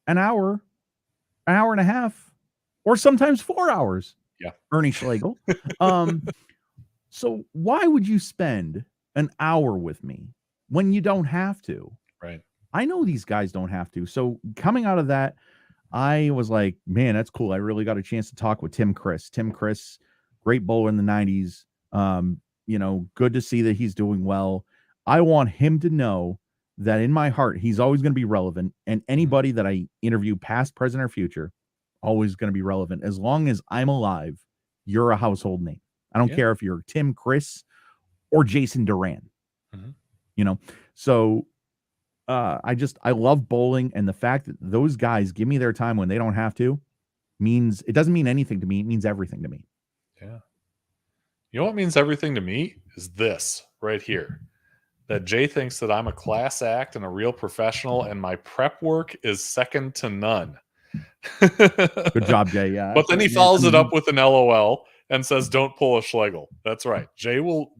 an hour and a half, or sometimes 4 hours. Yeah. Ernie Schlegel. So why would you spend an hour with me when you don't have to? Right. I know these guys don't have to. So coming out of that, I was like, man, that's cool. I really got a chance to talk with Tim Chris. Tim Chris, great bowler in the 90s. Good to see that he's doing well. I want him to know that in my heart, he's always going to be relevant. And anybody that I interview, past, present, or future, always going to be relevant. As long as I'm alive, you're a household name. I don't care if you're Tim Chris or Jason Duran. So I love bowling, and the fact that those guys give me their time when they don't have to it doesn't mean anything to me. It means everything to me. Yeah. You know what means everything to me is this right here. That Jay thinks that I'm a class act and a real professional, and my prep work is second to none. Good job, Jay. Yeah. But then he follows it up with an LOL and says, "Don't pull a Schlegel." That's right. Jay will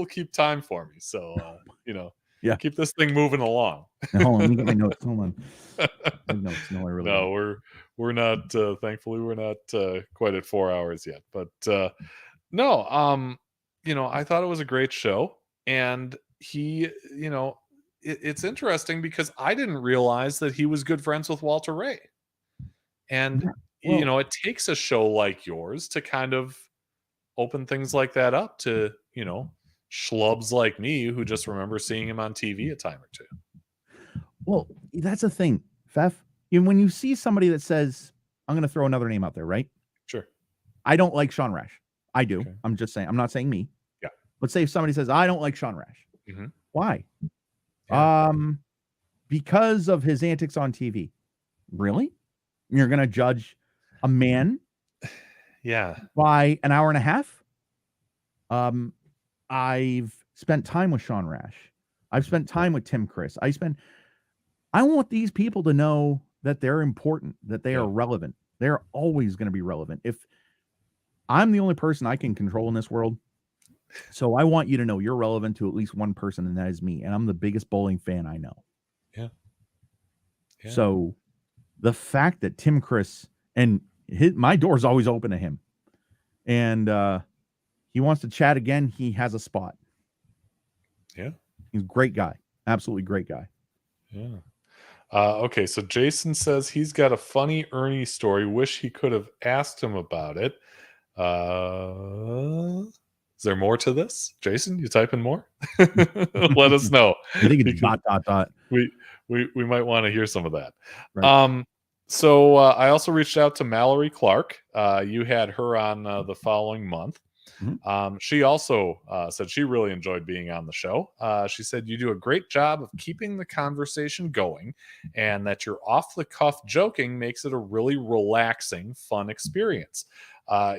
keep time for me. So keep this thing moving along. Now, hold on, let me get my notes. Hold on. No, we're not. Thankfully, we're not quite at 4 hours yet. But no, I thought it was a great show, and he, it's interesting because I didn't realize that he was good friends with Walter Ray, and it takes a show like yours to kind of open things like that up to schlubs like me who just remember seeing him on TV a time or two. Well, that's the thing, Fef. When you see somebody that says, I'm going to throw another name out there, right? Sure. I don't like Sean Rash. I do. Okay. I'm just saying. I'm not saying me. Yeah. Let's say if somebody says, I don't like Sean Rash. Why? Yeah. Because of his antics on TV. Really? You're going to judge a man by an hour and a half? I've spent time with Sean Rash. I've spent time with Tim Chris. I want these people to know that they're important, that they are relevant. They're always going to be relevant. If I'm the only person I can control in this world, so I want you to know you're relevant to at least one person, and that is me. And I'm the biggest bowling fan I know. Yeah. So the fact that Tim Chris and my door's always open to him. And he wants to chat again. He has a spot. Yeah. He's a great guy. Absolutely great guy. Yeah. Okay, so Jason says he's got a funny Ernie story. Wish he could have asked him about it. Is there more to this? Jason, you typing more? Let us know. I think it's ... We might want to hear some of that. Right. So I also reached out to Mallory Clark. You had her on the following month. Mhm. She also said she really enjoyed being on the show. She said you do a great job of keeping the conversation going, and that your off-the-cuff joking makes it a really relaxing, fun experience.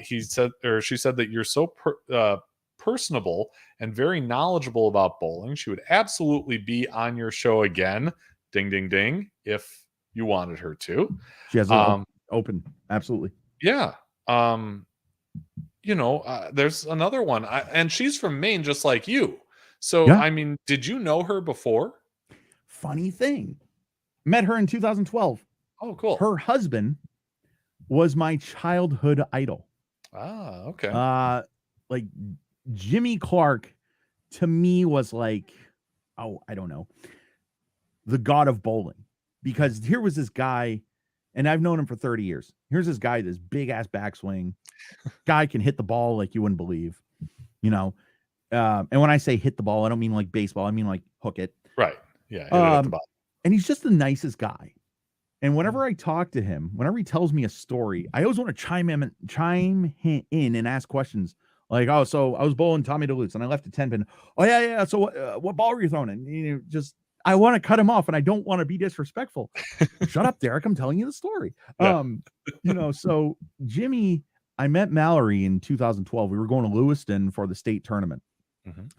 She said that you're so personable and very knowledgeable about bowling. She would absolutely be on your show again, ding, ding, ding, if you wanted her to. She has it open. Absolutely. Yeah. There's another one, and she's from Maine, just like you. So, Yeah. I mean, did you know her before? Funny thing. Met her in 2012. Oh, cool. Her husband was my childhood idol. Ah, okay. Like Jimmy Clark to me was like, I don't know, the god of bowling. Because here was this guy, and I've known him for 30 years. Here's this guy, this big ass backswing. Guy can hit the ball like you wouldn't believe, And when I say hit the ball, I don't mean like baseball. I mean like hook it. Right. Yeah. Hit it at the bottom. And he's just the nicest guy. And whenever I talk to him, whenever he tells me a story, I always want to chime in and ask questions. Like, oh, so I was bowling Tommy DeLuce and I left a 10 pin. Oh, yeah. So what ball were you throwing? And I want to cut him off and I don't want to be disrespectful. Shut up, Derek. I'm telling you the story. Yeah. So Jimmy, I met Mallory in 2012. We were going to Lewiston for the state tournament.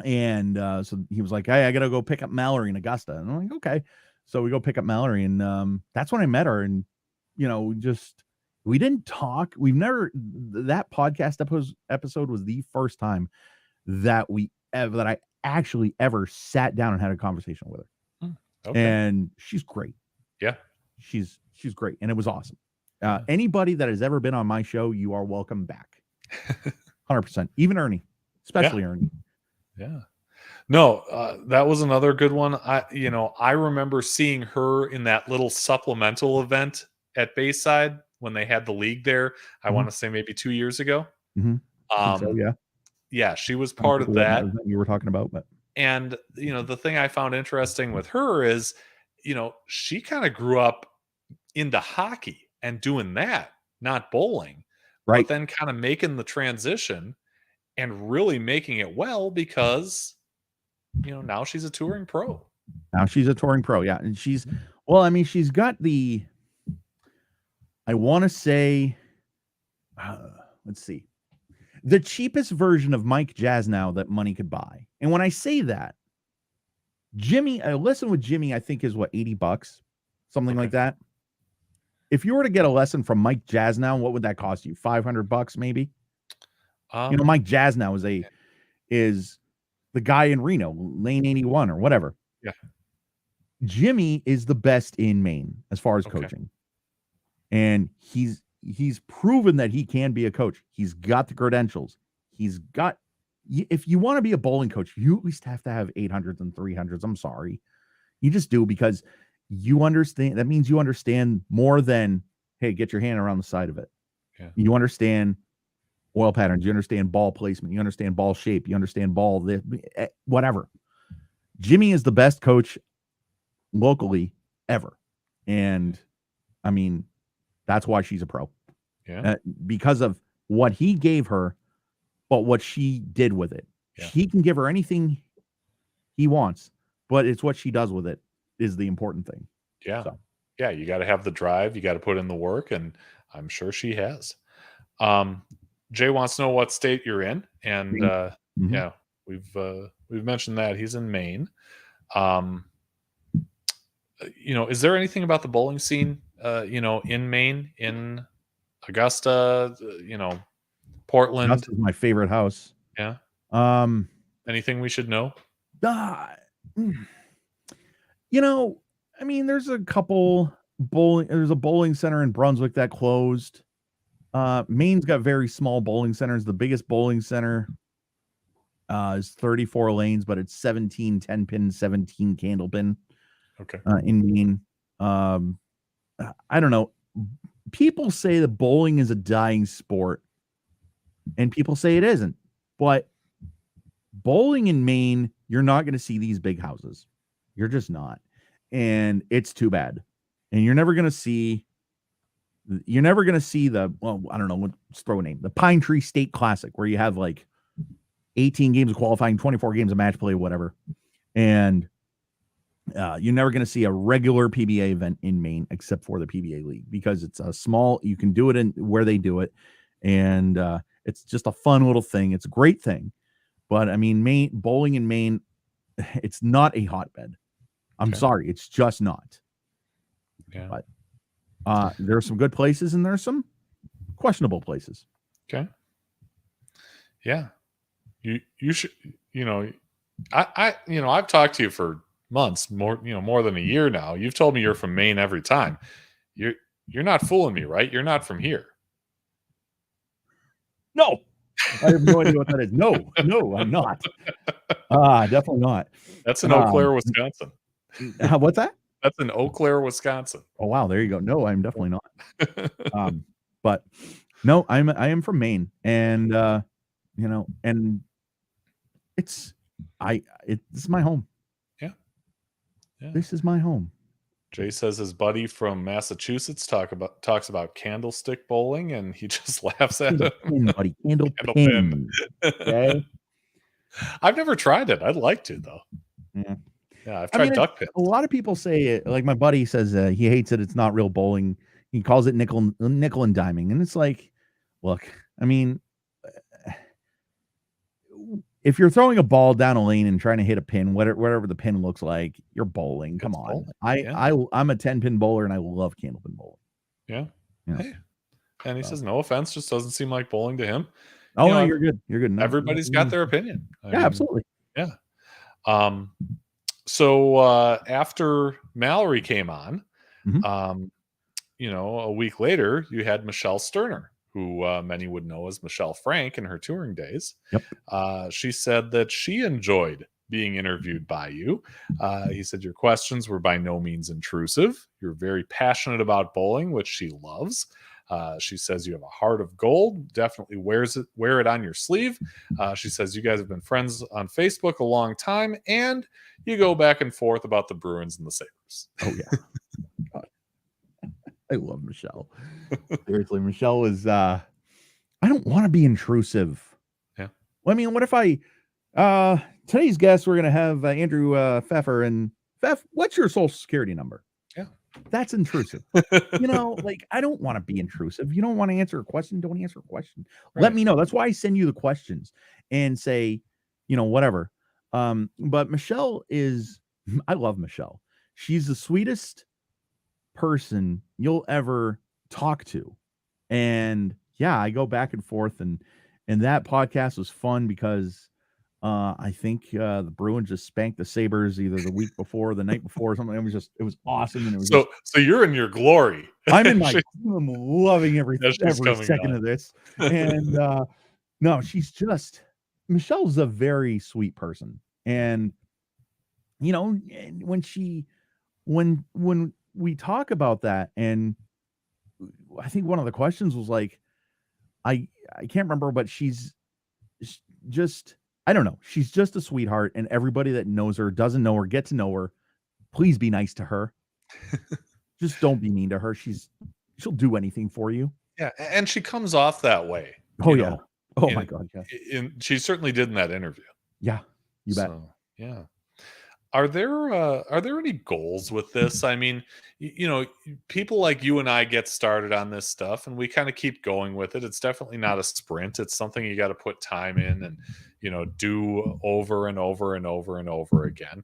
And so he was like, hey, I got to go pick up Mallory in Augusta. And I'm like, okay. So we go pick up Mallory, and that's when I met her. And, we didn't talk. That podcast episode was the first time that I actually ever sat down and had a conversation with her. Okay. And she's great. Yeah. She's great. And it was awesome. Anybody that has ever been on my show, you are welcome back. 100%. Even Ernie, especially Ernie. Yeah. No, that was another good one. I remember seeing her in that little supplemental event at Bayside when they had the league there. I want to say maybe 2 years ago. So, yeah, she was part of that you were talking about. But and the thing I found interesting with her is, she kind of grew up into hockey and doing that, not bowling, right? But then kind of making the transition and really making it well because now she's a touring pro. Yeah. And she's got the, I want to say, let's see, the cheapest version of Mike Jasnow that money could buy. And when I say that, Jimmy, a lesson with Jimmy, I think is what, $80, something like that. If you were to get a lesson from Mike Jasnow, what would that cost you? $500 maybe? Mike Jasnow is the guy in Reno, lane 81 or whatever. Yeah. Jimmy is the best in Maine as far as coaching. And he's proven that he can be a coach. He's got the credentials. If you want to be a bowling coach, you at least have to have 800s and 300s. I'm sorry. You just do, because you understand. That means you understand more than, hey, get your hand around the side of it. Yeah. You understand oil patterns. You understand ball placement. You understand ball shape. You understand ball, whatever. Jimmy is the best coach locally ever. And I mean, that's why she's a pro. Yeah. Because of what he gave her, but what she did with it. Yeah. He can give her anything he wants, but it's what she does with it is the important thing. Yeah. So. Yeah. You got to have the drive. You got to put in the work, and I'm sure she has. Jay wants to know what state you're in. And yeah, we've mentioned that he's in Maine. Is there anything about the bowling scene, in Maine, in Augusta, Portland? Augusta's my favorite house. Yeah. Anything we should know? I mean, there's a couple there's a bowling center in Brunswick that closed. Maine's got very small bowling centers. The biggest bowling center is 34 lanes, but it's 17 10-pin, 17 candle pin. Okay. In Maine. I don't know. People say that bowling is a dying sport, and people say it isn't. But bowling in Maine, you're not going to see these big houses. You're just not. And it's too bad. And you're never going to see the, well, I don't know, let's throw a name. The Pine Tree State Classic, where you have like 18 games of qualifying, 24 games of match play, whatever. And you're never going to see a regular PBA event in Maine except for the PBA League, because it's a small, you can do it in where they do it. And it's just a fun little thing. It's a great thing. But I mean, bowling in Maine, it's not a hotbed. I'm sorry. It's just not. Yeah. But there are some good places and there's some questionable places. Okay. Yeah. You should, I've talked to you for months, more than a year now. You've told me you're from Maine every time. You're not fooling me, right? You're not from here. No, I have no idea what that is. No, I'm not. Definitely not. That's in Eau Claire, Wisconsin. What's that? That's in Eau Claire, Wisconsin. Oh wow, there you go. No, I'm definitely not. But no, I am from Maine, and and it's my home. Yeah. This is my home. Jay says his buddy from Massachusetts talks about candlestick bowling, and he just laughs at him. Pin, buddy. Candle pin. Okay. I've never tried it. I'd like to, though. Yeah, I've tried duck pins. A lot of people say it. Like my buddy says he hates it. It's not real bowling. He calls it nickel and diming, and it's like, look, I mean, if you're throwing a ball down a lane and trying to hit a pin, whatever the pin looks like, you're bowling. Come on. Bowling. I'm a 10-pin bowler and I love candlepin bowling. Yeah. Hey. And he says, no offense, just doesn't seem like bowling to him. Oh, no, you're good. You're good. No, everybody's got their opinion. I mean, absolutely. Yeah. So after Mallory came on, a week later, you had Michelle Sterner, who many would know as Michelle Frank in her touring days. Yep. She said that she enjoyed being interviewed by you. He said your questions were by no means intrusive. You're very passionate about bowling, which she loves. She says you have a heart of gold. Definitely wear it on your sleeve. She says you guys have been friends on Facebook a long time, and you go back and forth about the Bruins and the Sabres. Oh yeah. I love Michelle. Seriously, Michelle is I don't want to be intrusive. Yeah. Well, I mean, what if today's guest, we're gonna have Andrew Pfeffer, and Pfeff, what's your social security number? Yeah. That's intrusive. Like I don't want to be intrusive. You don't want to answer a question, don't answer a question. Right. Let me know. That's why I send you the questions and say, whatever. But Michelle I love Michelle. She's the sweetest person you'll ever talk to. And yeah, I go back and forth, and that podcast was fun because I think the Bruins just spanked the Sabres either the week before or the night before or something. It was awesome. And it was so you're in your glory. I'm in my I'm loving every second of this. And no, Michelle's a very sweet person. And when we talk about that, and I think one of the questions was like, I can't remember, but she's just, I don't know. She's just a sweetheart, and everybody that knows her, doesn't know her, get to know her. Please be nice to her. Just don't be mean to her. She'll do anything for you. Yeah, and she comes off that way. Oh yeah. Oh my God. Yeah. She certainly did in that interview. Yeah, you bet. So, yeah. Are there any goals with this? I mean, people like you and I get started on this stuff and we kind of keep going with it. It's definitely not a sprint. It's something you got to put time in and, do over and over and over and over again.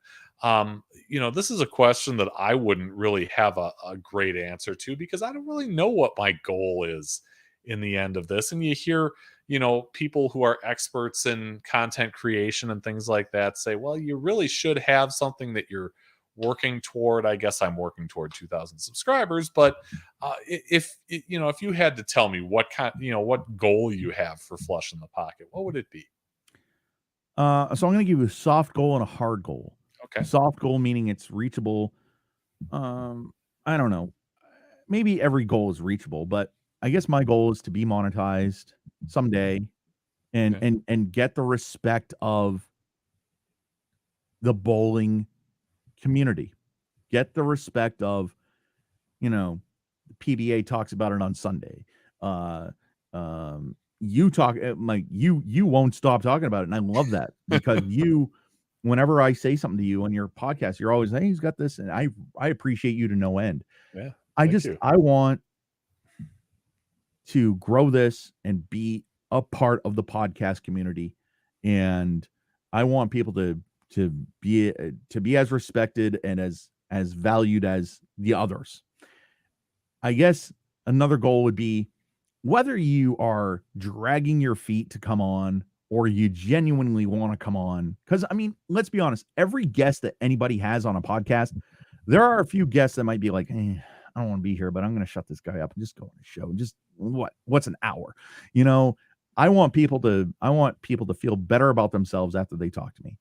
This is a question that I wouldn't really have a great answer to, because I don't really know what my goal is in the end of this. And you hear, people who are experts in content creation and things like that say, well, you really should have something that you're working toward, I guess I'm working toward 2,000 subscribers. But if you had to tell me what what goal you have for Flush in the Pocket, what would it be? So I'm going to give you a soft goal and a hard goal. Okay. Soft goal meaning it's reachable. I don't know. Maybe every goal is reachable, but I guess my goal is to be monetized someday and get the respect of the bowling community. Get the respect of, the PBA talks about it on Sunday. You talk, like you won't stop talking about it, and I love that because whenever I say something to you on your podcast, you're always, hey, he's got this, and I appreciate you to no end. Yeah, I want to grow this and be a part of the podcast community, and I want people to be as respected and as valued as the others. I guess another goal would be whether you are dragging your feet to come on or you genuinely want to come on. Because, I mean, let's be honest, every guest that anybody has on a podcast, there are a few guests that might be like, I don't want to be here, but I'm going to shut this guy up and just go on the show. Just what's an hour? I want people to feel better about themselves after they talk to me.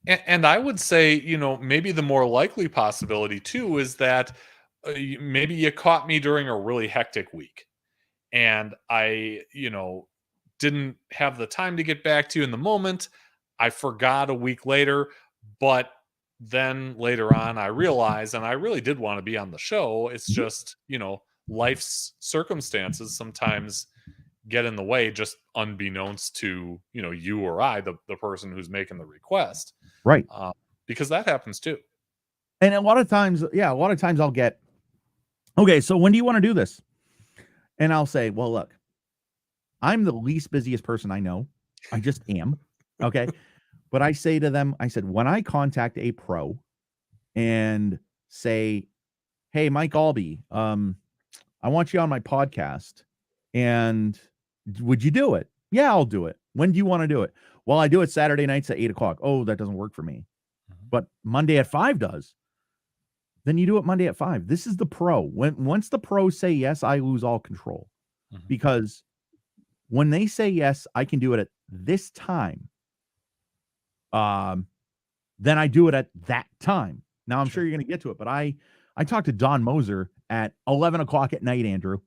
And I would say, maybe the more likely possibility too is that maybe you caught me during a really hectic week and I, didn't have the time to get back to you in the moment. I forgot a week later, but then later on I realized, and I really did want to be on the show. It's just, life's circumstances sometimes get in the way, just unbeknownst to, you or I, the person who's making the request. Right. Because that happens too. And a lot of times I'll get, okay, so when do you want to do this? And I'll say, well, look, I'm the least busiest person I know. I just am. Okay. But I say to them, I said, when I contact a pro and say, hey, Mike Albee, I want you on my podcast. And would you do it? Yeah, I'll do it. When do you want to do it? Well, I do it Saturday nights at 8:00. Oh, that doesn't work for me. But Monday at 5 does. Then you do it Monday at 5. This is the pro. Once the pros say yes, I lose all control. Because when they say yes, I can do it at this time. Then I do it at that time. Now I'm sure you're going to get to it, but I talked to Don Moser at 11:00 at night, Andrew.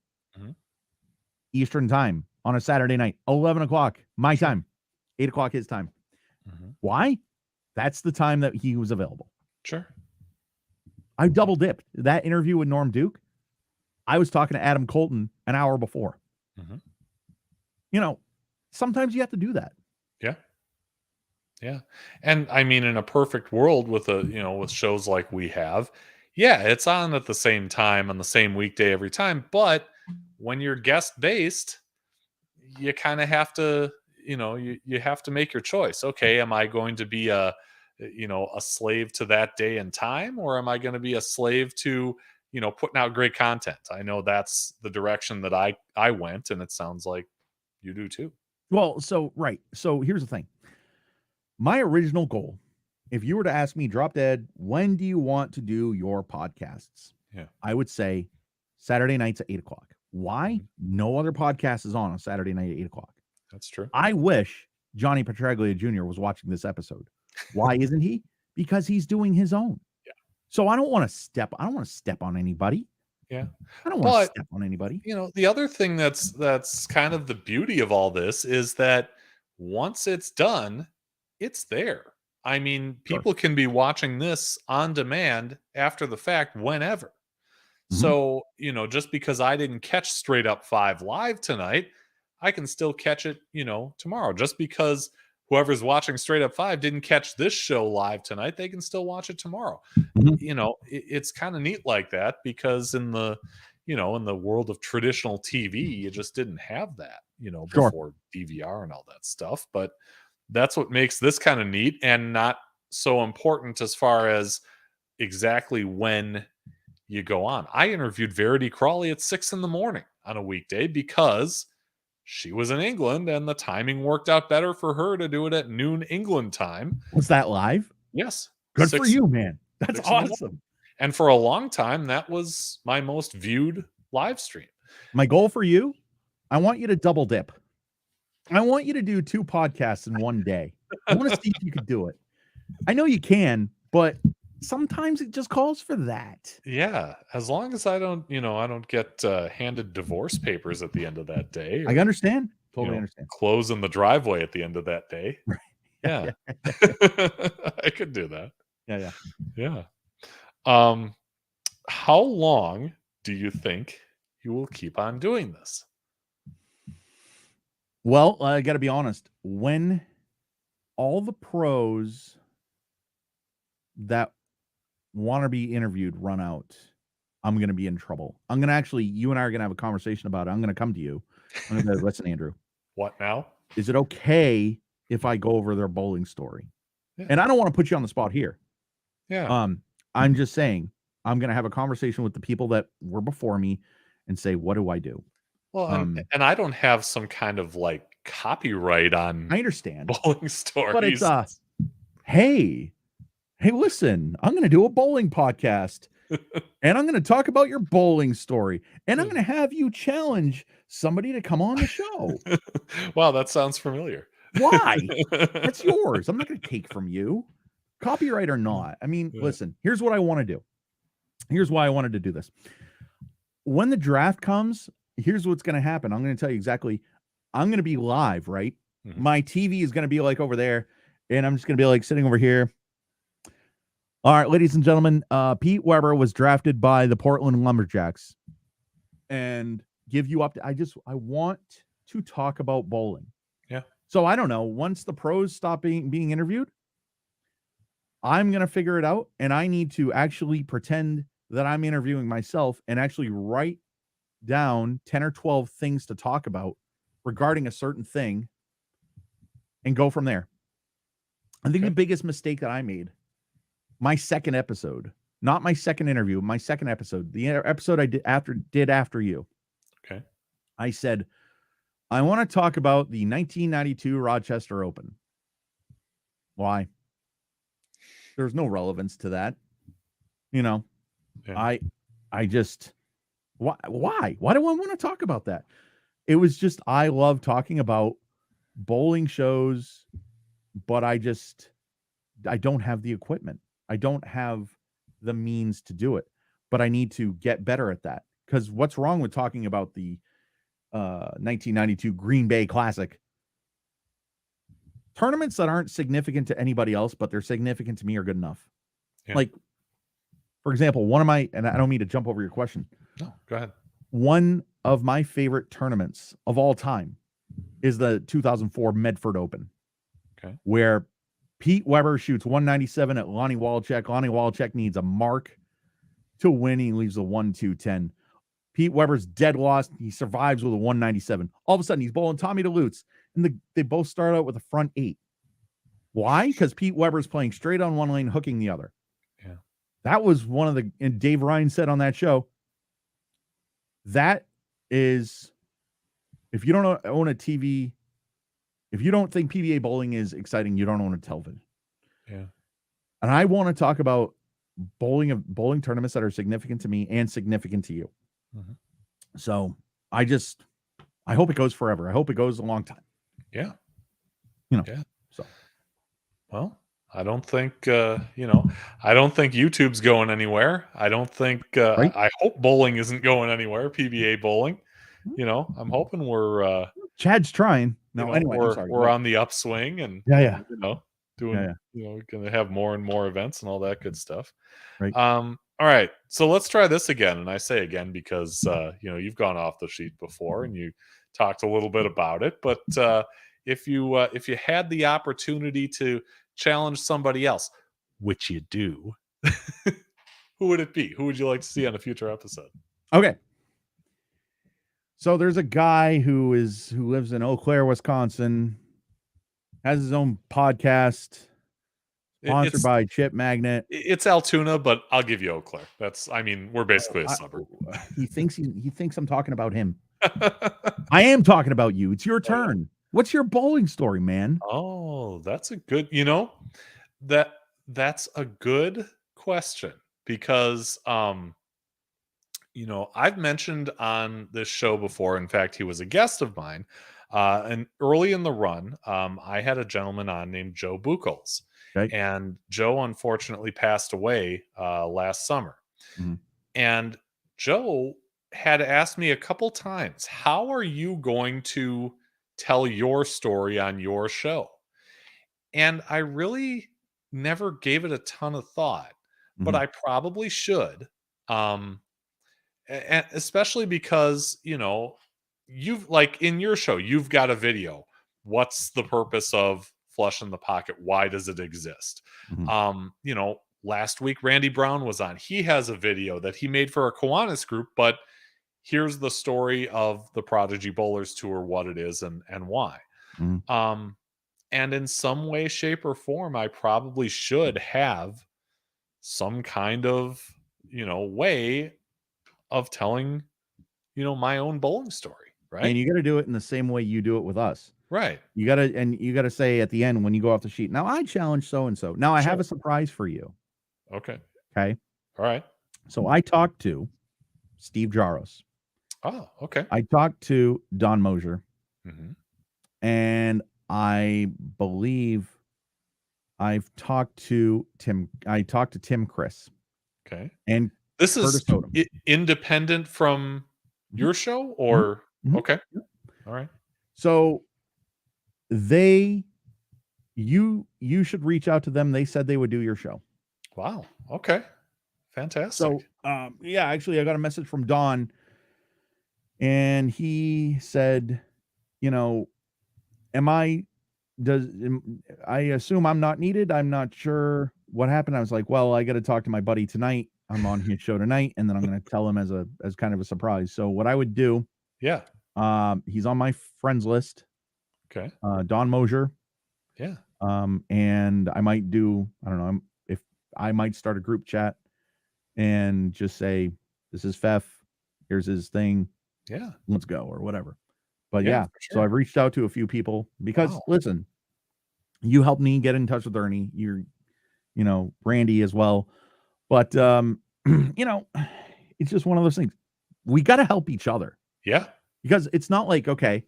Eastern time on a Saturday night, 11:00 my time, 8:00 his time. Why? That's the time that he was available. Sure. I double dipped. That interview with Norm Duke, I was talking to Adam Colton an hour before. Sometimes you have to do that. Yeah. And I mean, in a perfect world with with shows like we have, it's on at the same time on the same weekday every time. But when you're guest based, you kind of have to, you have to make your choice. Okay. Am I going to be a slave to that day and time, or am I going to be a slave to, putting out great content? I know that's the direction that I went, and it sounds like you do too. Well, so here's the thing. My original goal, if you were to ask me, drop dead, when do you want to do your podcasts? I would say Saturday nights at 8:00. Why? No other podcast is on Saturday night at 8:00. That's true. I wish Johnny Petraglia Jr. was watching this episode. Why isn't he? Because he's doing his own. So I don't want to step on anybody. I don't want to step on anybody. The other thing that's kind of the beauty of all this is that once it's done, it's there. I mean, people can be watching this on demand after the fact whenever. So, just because I didn't catch Straight Up 5 live tonight, I can still catch it, tomorrow. Just because whoever's watching Straight Up 5 didn't catch this show live tonight, they can still watch it tomorrow. It's kind of neat like that, because in the world of traditional TV, you just didn't have that, before DVR and all that stuff. But that's what makes this kind of neat and not so important as far as exactly when you go on. I interviewed Verity Crawley at 6 a.m. on a weekday because she was in England and the timing worked out better for her to do it at noon England time. Was that live? Yes. Good for you, man. That's Fixing the wall. awesome. And for a long time, that was my most viewed live stream. My goal for you, I want you to double dip. I want you to do 2 podcasts in one day. I want to see if you could do it. I know you can, but sometimes it just calls for that. Yeah, as long as I don't get handed divorce papers at the end of that day. I understand. you Totally know, understand. clothes in the driveway at the end of that day. Right. Yeah. I could do that. Yeah. Yeah. How long do you think you will keep on doing this? Well, I got to be honest. When all the pros that want to be interviewed run out, I'm going to be in trouble. I'm going to actually, you and I are going to have a conversation about it. I'm going to come to you. I'm going to go, listen, Andrew. What now? Is it okay if I go over their bowling story? Yeah. And I don't want to put you on the spot here. Yeah. I'm just saying, I'm going to have a conversation with the people that were before me and say, what do I do? Well, and I don't have some kind of like copyright on I understand bowling stories. but it's hey, listen, I'm going to do a bowling podcast and I'm going to talk about your bowling story and I'm going to have you challenge somebody to come on the show. Wow, that sounds familiar. Why? That's yours. I'm not going to take from you, copyright or not. I mean, listen, here's what I want to do. Here's why I wanted to do this. When the draft comes, here's what's going to happen. I'm going to tell you exactly. I'm going to be live, right? Mm-hmm. My TV is going to be like over there, and I'm just going to be like sitting over here. All right, ladies and gentlemen, Pete Weber was drafted by the Portland Lumberjacks, and give you up. I want to talk about bowling. Yeah. So I don't know. Once the pros stop being interviewed, I'm going to figure it out, and I need to actually pretend that I'm interviewing myself and actually write down 10 or 12 things to talk about regarding a certain thing and go from there. I think the biggest mistake that I made, my second episode, not my second interview, my second episode, the episode I did after you. Okay. I said, I want to talk about the 1992 Rochester Open. Why? There's no relevance to that. Yeah. I just, why do I want to talk about that? It was just, I love talking about bowling shows, but I don't have the equipment. I don't have the means to do it, but I need to get better at that. Because what's wrong with talking about the 1992 Green Bay Classic? Tournaments that aren't significant to anybody else, but they're significant to me are good enough. Yeah. Like, for example, and I don't mean to jump over your question. No, go ahead. One of my favorite tournaments of all time is the 2004 Medford Open. Okay. Where Pete Weber shoots 197 at Lonnie Wallachek. Lonnie Wallachek needs a mark to win. He leaves a 1-2-10. Pete Weber's dead lost. He survives with a 197. All of a sudden, he's bowling Tommy DeLutz, and they both start out with a front 8. Why? Because Pete Weber's playing straight on one lane, hooking the other. Yeah. That was and Dave Ryan said on that show, that is, if you don't own a TV, if you don't think PBA bowling is exciting, you don't own a television. Yeah. And I want to talk about bowling tournaments that are significant to me and significant to you. Mm-hmm. So I hope it goes forever. I hope it goes a long time. Yeah. Yeah. So, well, I don't think, I don't think YouTube's going anywhere. I don't think, right? I hope bowling isn't going anywhere. PBA bowling, I'm hoping we're, Chad's trying. No, anyway, we're on the upswing and, doing, we're going to have more and more events and all that good stuff. Right. All right. So let's try this again. And I say again, because, you've gone off the sheet before and you talked a little bit about it, but, if you had the opportunity to challenge somebody else, which you do, who would it be? Who would you like to see on a future episode? Okay. So there's a guy who lives in Eau Claire, Wisconsin, has his own podcast, sponsored by Chip Magnet. It's Altoona, but I'll give you Eau Claire. We're basically a suburb. He thinks I'm talking about him. I am talking about you. It's your turn. What's your bowling story, man? Oh, that's a good, that's a good question because, I've mentioned on this show before. In fact, he was a guest of mine. And early in the run, I had a gentleman on named Joe Buchholz. Okay. And Joe unfortunately passed away last summer. Mhm. And Joe had asked me a couple times, how are you going to tell your story on your show? And I really never gave it a ton of thought, but Mhm. I probably should. Um, and especially because, you've like in your show, you've got a video. What's the purpose of Flush in the Pocket? Why does it exist? Mhm. Last week Randy Brown was on. He has a video that he made for a Kiwanis group, but here's the story of the Prodigy Bowlers Tour, what it is and why. Mhm. And in some way, shape, or form, I probably should have some kind of, way of telling, my own bowling story, right? And you got to do it in the same way you do it with us. Right. You got to say at the end when you go off the sheet, now I challenge so and so. Now I have Sure. a surprise for you. Okay. Okay. All right. So I talked to Steve Jaros. Oh, okay. I talked to Don Mosier. Mm-hmm. And I believe I've talked to Tim. I talked to Tim Chris. Okay. And this Curtis is Odom. Independent from your show, or Mhm. okay. All right. So you should reach out to them. They said they would do your show. Wow. Okay. Fantastic. So yeah, actually I got a message from Don and he said, I assume I'm not needed. I'm not sure what happened. I was like, well, I got to talk to my buddy tonight. I'm on his show tonight, and then I'm going to tell him as kind of a surprise. So what I would do, yeah. He's on my friends list. Okay. Don Mosier. Yeah. And I might do, I don't know, if I might start a group chat and just say, this is Fef, here's his thing. Yeah. Let's go, or whatever. But Yeah, yeah, for sure. so I've reached out to a few people because Wow. listen, you helped me get in touch with Ernie. You're, Randy as well. But it's just one of those things. We got to help each other. Yeah. Because it's not like, okay,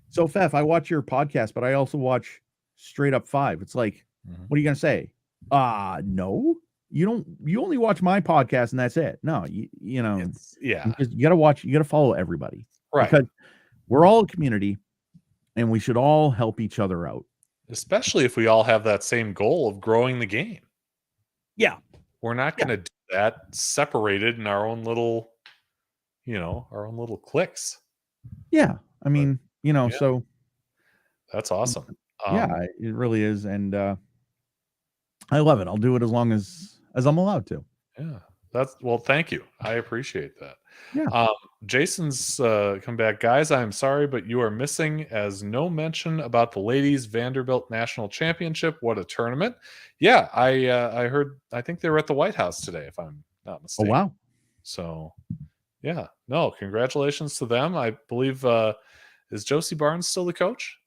so Fef, I watch your podcast, but I also watch Straight Up Five. It's like, what are you gonna say? No, you don't. You only watch my podcast and that's it. No, you gotta follow everybody. Right. Because we're all a community and we should all help each other out. Especially if we all have that same goal of growing the game. Yeah. We're not going to do that separated in our own little, cliques. Yeah. I mean, so. That's awesome. Yeah, it really is. And I love it. I'll do it as long as I'm allowed to. Yeah. Thank you. I appreciate that. Yeah. Jason's come back. Guys, I'm sorry, but you are missing as no mention about the ladies Vanderbilt National Championship. What a tournament. Yeah, I heard, I think they were at the White House today, if I'm not mistaken. Oh, wow. So, yeah. No, congratulations to them. I believe, is Josie Barnes still the coach?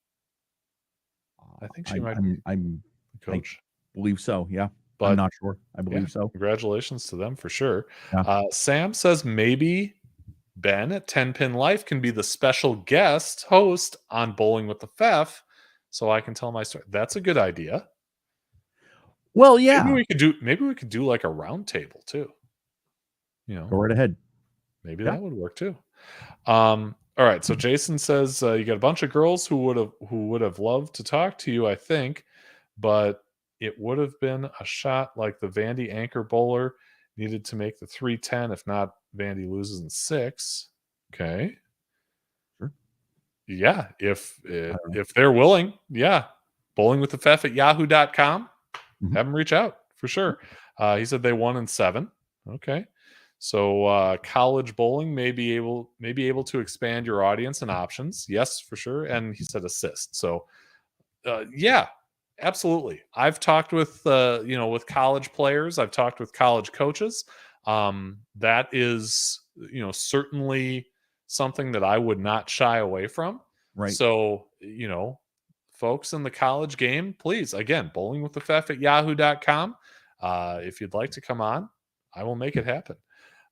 I think she might be the coach. I believe so, yeah. But I'm not sure. I believe so. Congratulations to them for sure. Yeah. Sam says maybe Ben at 10 Pin Life can be the special guest host on Bowling with the Fef, so I can tell my story. That's a good idea. Well, yeah. Maybe we could do like a round table too. Go right ahead. Maybe that would work too. All right. So Jason says you got a bunch of girls who would have loved to talk to you, I think, but it would have been a shot like the Vandy anchor bowler needed to make the 310. If not, Vandy loses in 6. Okay. Sure. Yeah. If they're willing, yeah. Bowling with the Fef at yahoo.com. Mm-hmm. Have them reach out for sure. He said they won in 7. Okay. So college bowling may be able to expand your audience and options. Yes, for sure. And he said assist. So yeah. Absolutely. I've talked with with college players. I've talked with college coaches. That is, certainly something that I would not shy away from. Right. So, folks in the college game, please, again, bowling with the Fef at yahoo.com. If you'd like to come on, I will make it happen.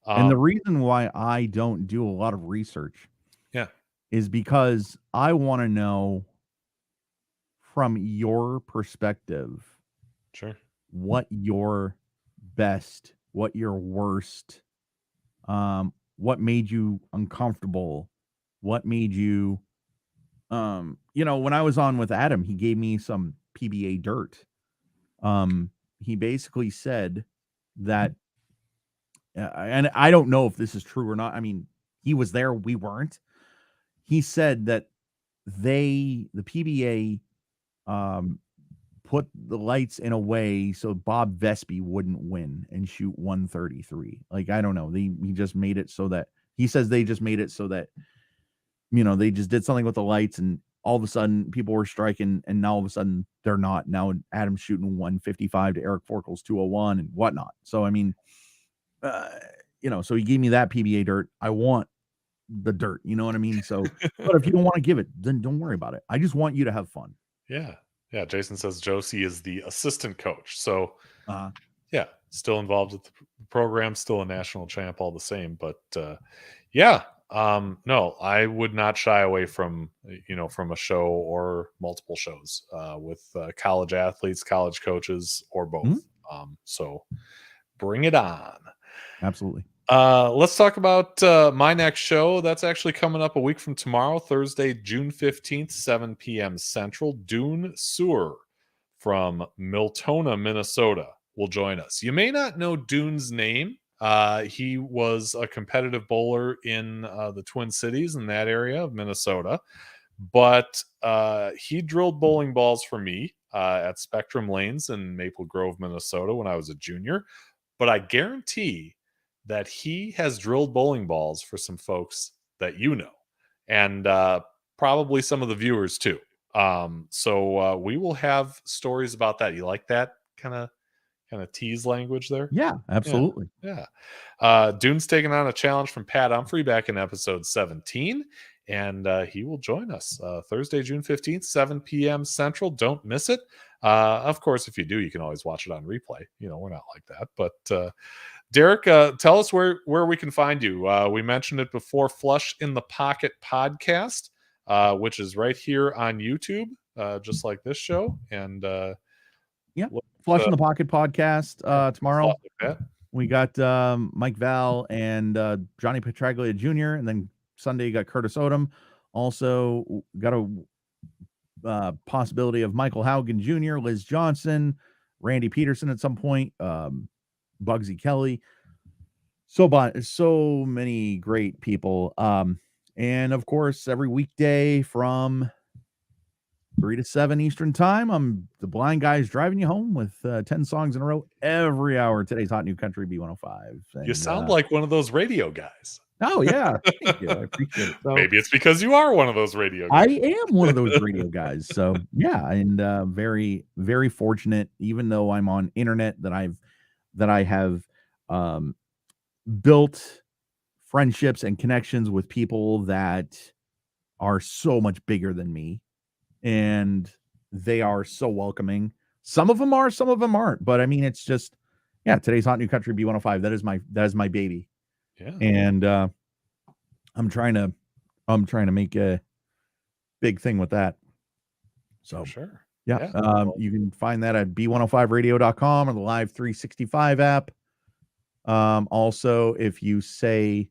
And the reason why I don't do a lot of research is because I want to know from your perspective, what your best, what your worst, what made you uncomfortable, what made you, when I was on with Adam, he gave me some PBA dirt. He basically said that, and I don't know if this is true or not. I mean, he was there, we weren't. He said that the PBA, put the lights in a way so Bob Vespi wouldn't win and shoot 133. Like, I don't know. He just made it so that, he says they just made it so that, they just did something with the lights and all of a sudden people were striking and now all of a sudden they're not. Now Adam's shooting 155 to Eric Forkel's 201 and whatnot. So, I mean, so he gave me that PBA dirt. I want the dirt, you know what I mean? So, but if you don't want to give it, then don't worry about it. I just want you to have fun. Yeah. Yeah, Jason says Josie is the assistant coach. So, still involved with the program, still a national champ all the same. But, no, I would not shy away from, from a show or multiple shows with college athletes, college coaches, or both. So bring it on. Absolutely. Let's talk about my next show. That's actually coming up a week from tomorrow, Thursday, June 15th, 7 p.m. Central. Dune Sewer from Miltona, Minnesota will join us. You may not know Dune's name. He was a competitive bowler in the Twin Cities in that area of Minnesota, but he drilled bowling balls for me at Spectrum Lanes in Maple Grove, Minnesota when I was a junior. But I guarantee that he has drilled bowling balls for some folks that and probably some of the viewers too. So we will have stories about that. You like that kind of tease language there? Yeah, absolutely. Yeah. Dune's taking on a challenge from Pat Humphrey back in episode 17, and he will join us Thursday, June 15th, 7 p.m. Central. Don't miss it. Of course, if you do, you can always watch it on replay. We're not like that, but Derek, tell us where we can find you. We mentioned it before, Flush in the Pocket podcast, which is right here on YouTube, just like this show. And Flush in the Pocket podcast tomorrow. We got Mike Val and Johnny Petraglia Jr. And then Sunday you got Curtis Odom. Also got a possibility of Michael Haugen Jr., Liz Johnson, Randy Peterson at some point, Bugsy Kelly. So many great people. And of course, every weekday from 3 to 7 Eastern time, I'm the blind guys driving you home with 10 songs in a row every hour. Today's Hot New Country B105. And, you sound like one of those radio guys. Oh, yeah. Thank you. I appreciate it. So, maybe it's because you are one of those radio guys. I am one of those radio guys. So, yeah. And very, very fortunate, even though I'm on internet, that I have built friendships and connections with people that are so much bigger than me. And they are so welcoming. Some of them are, some of them aren't. But I mean, it's just, today's Hot New Country B105. That is my baby. Yeah. And I'm trying to make a big thing with that. So sure. Yeah. You can find that at b105radio.com or the Live 365 app. Also, if you say,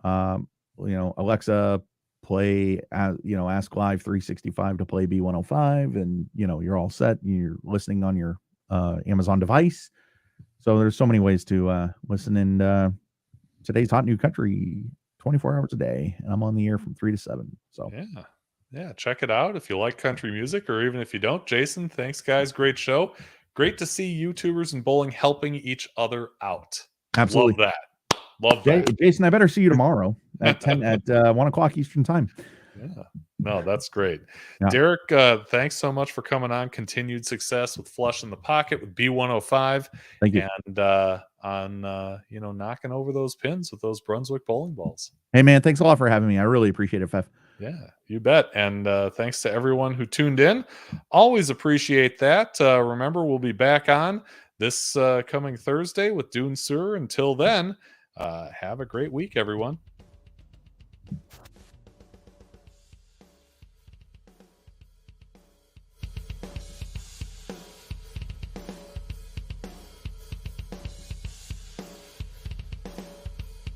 Alexa, play, ask Live 365 to play B105, and you're all set. You're listening on your Amazon device. So there's so many ways to listen in today's Hot New Country 24 hours a day, and I'm on the air from 3 to 7. So check it out if you like country music, or even if you don't. Jason, thanks guys, great show. Great to see YouTubers and bowling helping each other out. Absolutely. Love that. Jason, I better see you tomorrow at 1 o'clock Eastern time. Yeah. No, that's great. Yeah. Derek, thanks so much for coming on. Continued success with Flush in the Pocket with B105. Thank you. And on knocking over those pins with those Brunswick bowling balls. Hey man, thanks a lot for having me. I really appreciate it, Fef. Yeah, you bet. And thanks to everyone who tuned in. Always appreciate that. Remember, we'll be back on this coming Thursday with Dune Sewer. Until then, have a great week, everyone.